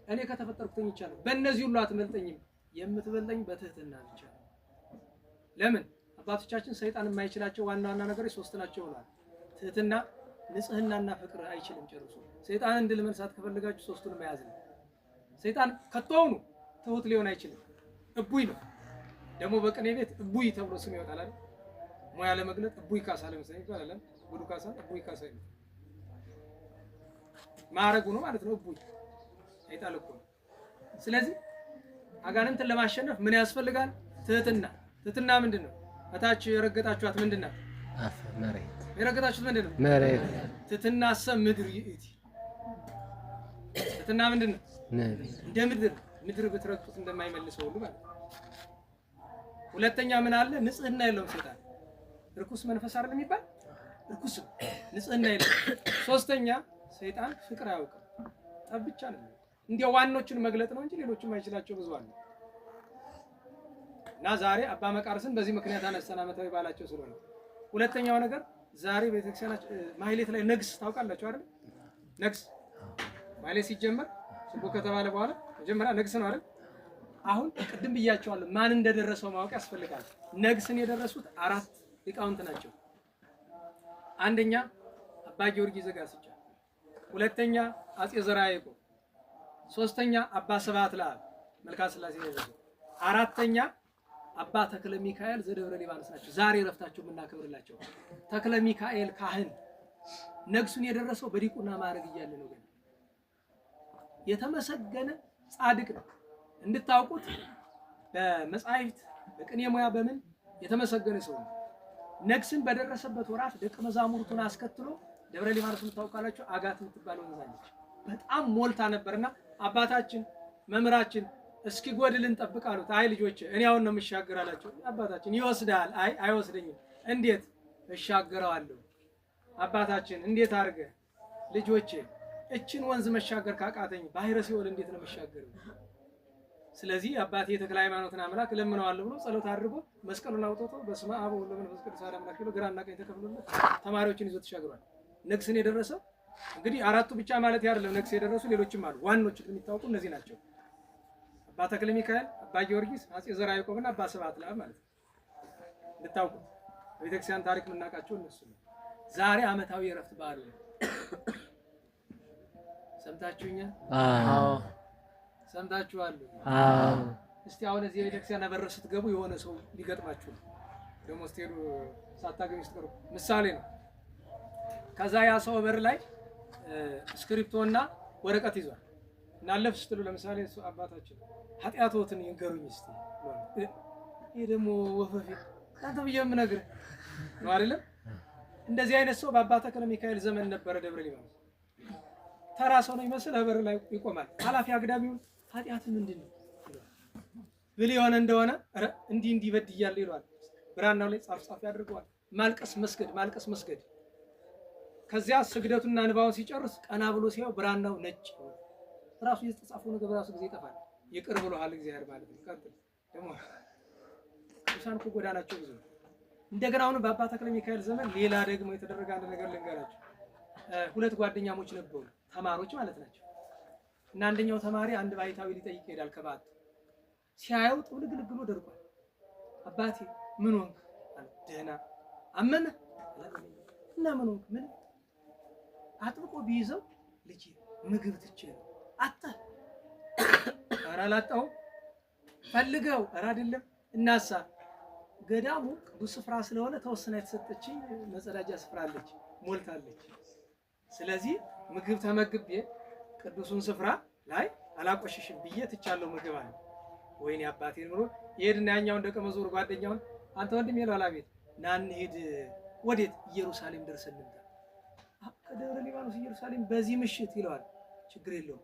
እኔ ከተፈጠርኩ ተኝቻለሁ። በእነዚህ ሁሉ አትበልጠኝም፣ የምትበልጠኝ በትህትና ብቻ። ለምን? አባቶቻችን ሰይጣን የማይችላቸው ዋና ዋና ነገሮች 3 ናቸው ብለዋል። ትህትና፣ ንጽህናና ፍቅር አይችልም ጨርሶ። ሰይጣን እንድል መንሳት ከፈለጋችሁ ሶስቱን መያዝ ነው። ሰይጣን ከቶውኑ ትሁት ሊሆን አይችልም። እቡይ ነው። ደግሞ በቅኔ ቤት እቡይ ተብሎ ስም ይወጣል አይደል? ሙያ ለመግለጥ እቡይ ካሳ ለምሳሌ ይባላል። ጉዱ ካሳ እቡይ ካሳ ይባላል። ማረጉ ነው ማለት ነው። እቡይ ሰይጣን እኮ ነው። ስለዚህ አጋንንትን ለማሸነፍ ምን ያስፈልጋል? ትህትና። ትህትና ምንድነው? እታች የረገጣችኋት ምንድነው? አፍ መሬት። የረገጣችሁት ምንድነው? መሬት። ትህትና ሰም ምድር ይእቲ። ትህትና ምንድነው? እንደ ምድር ብትረግጡት እንደማይመልሰው ሁሉ ማለት ነው። ሁለተኛ ምን አለ? ንጽህና የለውም ሰይጣን። ርኩስ መንፈስ አይደል የሚባል ርኩስ ንጽህና የለውም። ሶስተኛ ሰይጣን ፍቅር አያውቅም። ጠብ ብቻ ነው። እንዲያው ዋኖቹን መግለጥ ነው እንጂ ሌሎቹም አይችላቸው ብዙ አለ። እና ዛሬ አባ መቃርስን በዚህ ምክንያት አነሳን፣ ዓመታዊ በዓላቸው ስለሆነ። ሁለተኛው ነገር ዛሬ ቤተክርስቲያናችን ማህሌት ላይ ነግስ ታውቃላችሁ አይደል? ነግስ ማህሌት ሲጀመር ስቦ ከተባለ በኋላ መጀመሪያ ነግስ ነው አይደል? አሁን ቅድም ብያቸዋለሁ፣ ማን እንደደረሰው ማወቅ ያስፈልጋል። ነግስን የደረሱት 4 ሊቃውንት ናቸው። አንደኛ አባ ጊዮርጊስ ዘጋስጫ፣ ሁለተኛ አጼ ዘርዓ ያዕቆብ፣ ሶስተኛ አባ ስብሐት ለአብ መልካ ስላሴ ነው። አራተኛ አባ ተክለ ሚካኤል ዘደብረ ሊባኖስ ናቸው። ዛሬ ረፍታቸው የምናከብርላቸው ተክለ ሚካኤል ካህን ነግሱን የደረሰው በዲቁና ማዕረግ እያለ ነው። ገና የተመሰገነ ጻድቅ ነው። እንድታውቁት በመጻሕፍት በቅኔ ሙያ በምን የተመሰገነ ሰው ነው። ነግስን በደረሰበት ወራት ደቀ መዛሙርቱን አስከትሎ ደብረ ሊባኖስን ታውቃላችሁ፣ አጋት የምትባል ወንዝ አለች። በጣም ሞልታ ነበርና አባታችን መምህራችን እስኪ ጎድልን ጠብቅ አሉት። አይ ልጆቼ እኔ አሁን ነው የምሻገር አላቸው። አባታችን ይወስዳል። አይ አይወስደኝም። እንዴት እሻገረዋለሁ? አባታችን እንዴት አድርገ? ልጆቼ እችን ወንዝ መሻገር ካቃተኝ ባህረ ሲኦል እንዴት ነው የምሻገረው? ስለዚህ አባቴ ተክለ ሃይማኖትን አምላክ ለምነዋለሁ ብሎ ጸሎት አድርጎ መስቀሉን አውጥቶ በስመ አብ ወወልድ ወመንፈስ ቅዱስ አሐዱ አምላክ ብሎ ግራና ቀኝ ተከፍሎለት ተማሪዎችን ይዞ ተሻግሯል። ነግስን የደረሰው እንግዲህ 4ቱ ብቻ ማለት አይደለም። ነግስ የደረሱ ሌሎችም አሉ። ዋኖች የሚታወቁ እነዚህ ናቸው። አባ ተክለ ሚካኤል፣ አባ ጊዮርጊስ፣ አጼ ዘርዓ ያዕቆብና አባ ስብሐት ለአብ ማለት ነው። እንድታውቁ በቤተክርስቲያን ታሪክ የምናውቃቸው እነሱ ነው። ዛሬ ዓመታዊ የእረፍት በዓሉ ነው። ሰምታችሁኛል? አዎ ሰምታችኋል? አዎ። እስቲ አሁን እዚህ ቤተክርስቲያን በር ስትገቡ የሆነ ሰው ሊገጥማችሁ ነው። ደግሞ ስትሄዱ ሳታገኙ ስትቀሩ ምሳሌ ነው። ከዛ ያ ሰው በር ላይ እስክሪፕቶና ወረቀት ይዟል እና አለፍ ስትሉ ለምሳሌ እሱ አባታችን ኃጢአቶትን ይንገሩኝ እስቲ ይሄ ደግሞ ወፈፌ አንተ ብዬ የምነግርህ ነው አይደለም። እንደዚህ አይነት ሰው በአባ ተክለ ሚካኤል ዘመን ነበረ። ደብረ ሊባኖስ ተራ ሰው ነው ይመስል በር ላይ ይቆማል። ኃላፊ አግዳሚውን ኃጢአት ምንድን ነው ብል የሆነ እንደሆነ ኧረ እንዲህ በድያለሁ ይለዋል። ብራናው ላይ ጻፍ ያደርገዋል። ማልቀስ መስገድ። ከዚያ ስግደቱና እንባውን ሲጨርስ ቀና ብሎ ሲያው ብራናው ነጭ ራሱ የተጻፈው ነገር በራሱ ጊዜ ይጠፋል። ይቅር ብሎሃል እግዚአብሔር ማለት ነው። ቀጥል ደግሞ ቅዱሳን እኮ ጎዳናቸው ብዙ ነው። እንደገና አሁን በአባ ተክለ ሚካኤል ዘመን ሌላ ደግሞ የተደረገ አንድ ነገር ልንገራቸው። 2 ጓደኛሞች ነበሩ፣ ተማሪዎች ማለት ናቸው። እና አንደኛው ተማሪ አንድ ባይታዊ ሊጠይቅ ይሄዳል። ከባት ሲያየው ጥውልግልግ ብሎ ደርቋል። አባቴ ምን ሆንክ? ደህና አመመ እና ምን ሆንክ? ምን አጥብቆ ቢይዘው ልጅ ምግብ ትቼ ነው አጣ ኧረ አላጣሁም ፈልገው ኧረ አይደለም እናሳ ገዳሙ ቅዱስ ስፍራ ስለሆነ ተወሰነ የተሰጠችኝ መጸዳጃ ስፍራ አለች፣ ሞልታለች። ስለዚህ ምግብ ተመግቤ ቅዱሱን ስፍራ ላይ አላቆሽሽም ብዬ ትቻለሁ ምግብ አለ። ወይኔ አባቴን ብሎ ይሄድና ያኛውን ደቀ መዝሙር ጓደኛውን አንተ ወንድም ይላል፣ አቤት ና እንሂድ። ወዴት? ኢየሩሳሌም ደርሰን እንምጣ። ከደብረ ሊባኖስ ኢየሩሳሌም በዚህ ምሽት ይለዋል። ችግር የለውም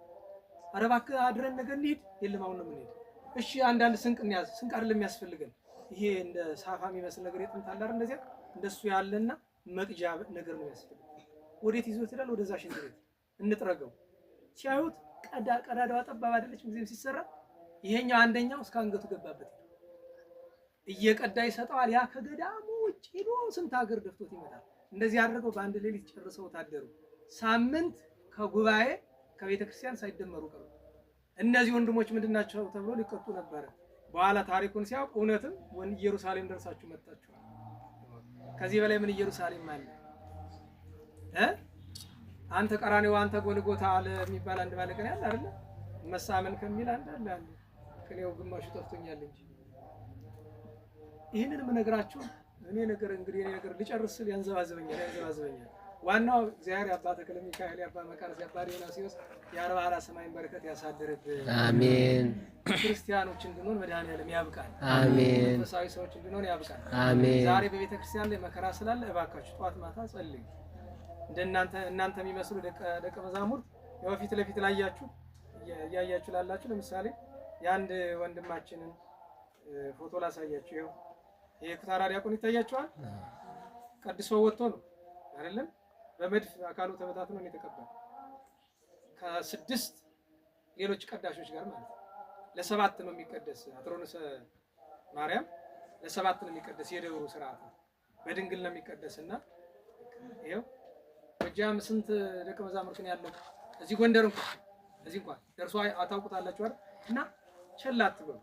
ኧረ እባክህ አድረን ነገር እንሂድ። የለም አሁን ነው የምንሄድ። እሺ አንዳንድ ስንቅ እንያዝ። ስንቅ አይደለም የሚያስፈልገን፣ ይሄ እንደ ሳፋ የሚመስል ነገር የጥንት አለ አይደል? እንደዚያ እንደሱ ያለና መቅጃ ነገር ነው የሚያስፈልገን። ወዴት ይዞት ይላል? ወደዛ ሽንት ቤት እንጥረገው። ሲያዩት ቀዳዳዋ ጠባብ አይደለች ጊዜም ሲሰራ። ይሄኛው አንደኛው እስከ አንገቱ ገባበት። እየቀዳ ይሰጠዋል። ያ ከገዳሙ ውጭ ሄዶ ስንት ሀገር ደፍቶት ይመጣል። እንደዚህ አድርገው በአንድ ሌሊት ጨርሰው ታደሩ። ሳምንት ከጉባኤ ከቤተ ክርስቲያን ሳይደመሩ ቀሩ። እነዚህ ወንድሞች ምንድናቸው ተብሎ ሊቀጡ ነበር። በኋላ ታሪኩን ሲያውቅ እውነትም ኢየሩሳሌም ደርሳችሁ መጣችኋል። ከዚህ በላይ ምን ኢየሩሳሌም አለ? አንተ ቀራኔው አንተ ጎልጎታ አለ የሚባል አንድ ባለቅኔ አለ አይደል? መሳመን ከሚል አንድ አለ። ቅኔው ግማሹ ጠፍቶኛል እንጂ ይህንን የምነግራችሁ እኔ ነገር ልጨርስ ስል ያንዘባዝበኛል። ዋናው እግዚአብሔር የአባ ተክለ ሚካኤል የአባ መቃርስ የአባ ዲዮናስዮስ የ40 ሰማይን በረከት ያሳድርብን። አሜን። ክርስቲያኖች እንድንሆን መድኃኔዓለም ያብቃን። አሜን። መንፈሳዊ ሰዎች እንድንሆን ያብቃን። አሜን። ዛሬ በቤተ ክርስቲያን ላይ መከራ ስላለ እባካችሁ ጠዋት ማታ ጸልዩ። እናንተ የሚመስሉ ደቀ መዛሙርት ያው ፊት ለፊት ላያችሁ እያያችሁ ላላችሁ ለምሳሌ የአንድ ወንድማችንን ፎቶ ላሳያችሁ። ይኸው ይሄ ኩታራ ዲያቆን ይታያችኋል። ቀድሶ ወጥቶ ነው አይደለም፣ በመድፍ አካሉ ተበታትኖ ነው የተቀበለው ከ6 ሌሎች ቀዳሾች ጋር ማለት ነው። ለ7 ነው የሚቀደስ አትሮንሰ ማርያም ለ7 ነው የሚቀደስ የደብሩ ስርዓት ነው። በድንግል ነው የሚቀደስና ይኸው ጎጃም ስንት ደቀ መዛሙርት ነው ያለው? እዚህ ጎንደር እንኳን ደርሶ አታውቁታላችሁ አይደል? እና ቸል አትበሉ፣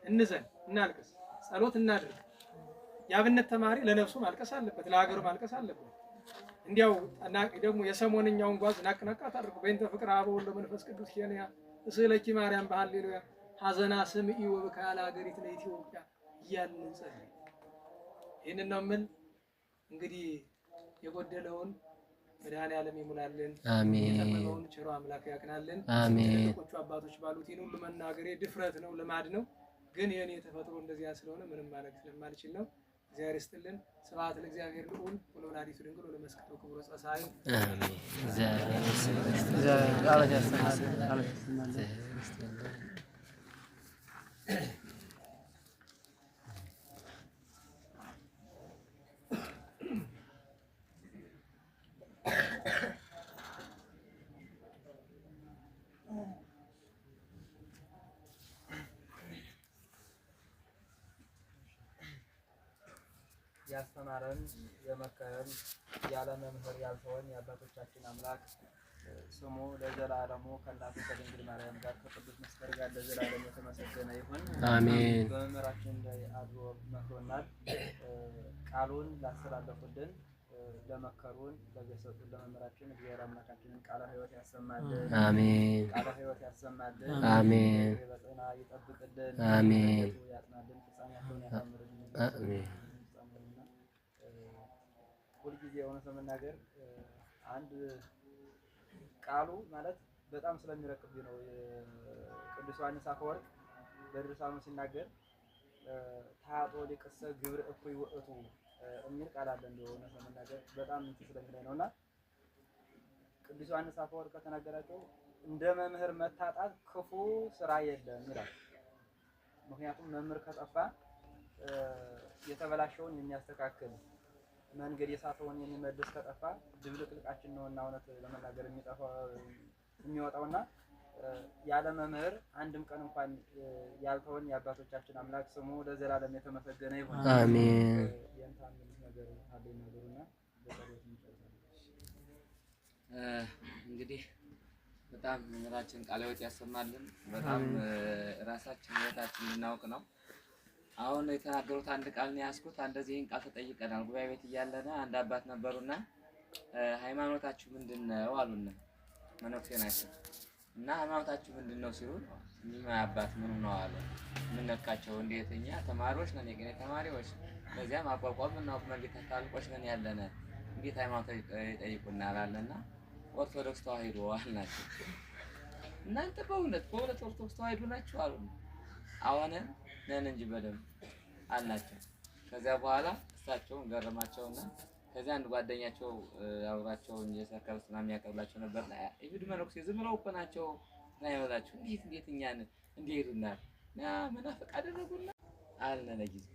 እንዘን፣ እናልቅስ፣ ጸሎት እናድርግ። የአብነት ተማሪ ለነፍሱ ማልቀስ አለበት፣ ለሀገሩ ማልቀስ አለበት። እንዲያው ደግሞ የሰሞንኛውን ጓዝ ናቅናቅ አታድርጉ። በእንተ ፍቅር አብ ወወልድ ወመንፈስ ቅዱስ ኬንያ እስለኪ ማርያም በሃሌሉያ ሐዘና ስምዒ ወበካለ ሀገሪት ለኢትዮጵያ እያልን እንጸልይ። ይህንን ነው የምል። እንግዲህ የጎደለውን መድኃኔዓለም ይሙላልን። አሜን። የተመለውን ቸሮ አምላክ ያቅናልን። አሜን። ትልቆቹ አባቶች ባሉት ይህን ሁሉ መናገሬ ድፍረት ነው፣ ልማድ ነው። ግን የኔ ተፈጥሮ እንደዚያ ስለሆነ ምንም ማለት ስለማልችል ነው። እግዚአብሔር ይስጥልን። ስብሐት ለእግዚአብሔር ልዑል ወለወላዲቱ ድንግል ወለመስቀሉ ክቡር ወጸሳዩ። አሜን። ያስተማረን የመከረን ያለ መምህር ያልተወን የአባቶቻችን አምላክ ስሙ ለዘላለሙ ከእናቱ ከድንግል ማርያም ጋር ከቅዱስ መስቀል ጋር ለዘላለም የተመሰገነ ይሁን። አሜን። በመምህራችን ላይ አድሮ መክሮናል። ቃሉን ላስተላለፉልን፣ ለመከሩን፣ ለገሰጡን ለመምህራችን እግዚአብሔር አምላካችንን ቃለ ሕይወት ያሰማልን። አሜን። ቃለ ሕይወት ያሰማልን። አሜን። በጤና ይጠብቅልን። አሜን። ያጽናልን፣ ፍጻሜያቸውን ያሳምርልን። አሜን። ሁልጊዜ እውነት ለመናገር አንድ ቃሉ ማለት በጣም ስለሚረቅብኝ ነው። ቅዱስ ዮሐንስ አፈወርቅ በድርሳኑ ሲናገር ታጦ ሊቅሰ ግብር እኩይ ውእቱ የሚል ቃል አለ። እንደው እውነት ለመናገር በጣም ስለሚለኝ ነውና ቅዱስ ዮሐንስ አፈወርቅ ከተናገራቸው እንደ መምህር መታጣት ክፉ ስራ የለም ይላል። ምክንያቱም መምህር ከጠፋ የተበላሸውን የሚያስተካክል መንገድ የሳተውን የሚመልስ ከጠፋ ድብልቅልቃችን ነውና እውነት ለመናገር የሚወጣውና ያለ መምህር አንድም ቀን እንኳን ያልተወን የአባቶቻችን አምላክ ስሙ ለዘላለም የተመሰገነ ይሁን። አሜን። የእንታን ነገር አለኝ ነገርና በጸሎት እንጨርሳለን። እንግዲህ በጣም መምህራችን ቃለ ሕይወት ያሰማልን። በጣም ራሳችን ሕይወታችን እንድናውቅ ነው። አሁን የተናገሩት አንድ ቃል ነው ያስኩት። እንደዚህን ቃል ተጠይቀናል። ጉባኤ ቤት እያለና አንድ አባት ነበሩና ሃይማኖታችሁ ምንድነው አሉና፣ መነኩሴ ናቸው እና ሃይማኖታችሁ ምንድነው ሲሉ ምን አባት ምን ነው አሉ። ምን ነካቸው? እንዴትኛ ተማሪዎች ነን፣ የገኔ ተማሪዎች በዚያም አቋቋም እና መርጌታ ታልቆች ነን ያለነ እንዴት ሃይማኖት ይጠይቁናል አለና ኦርቶዶክስ ተዋሕዶ አልናቸው። እናንተ በእውነት ኦርቶዶክስ ተዋሕዶ ናችሁ አሉ። አሁን ነን እንጂ በደምብ አልናቸው። ከዚያ በኋላ እሳቸውን ገረማቸውና ከዚያ አንድ ጓደኛቸው አብራቸው እየሰከረ ስናም ያቀርላቸው ነበርና ይሁድ መነኩሴ ዝም ብለው እኮ ናቸው እና ይወላችሁ እንዴት እኛን እንዲሄዱና ና መናፍቅ አደረጉና አልነ ለጊዜ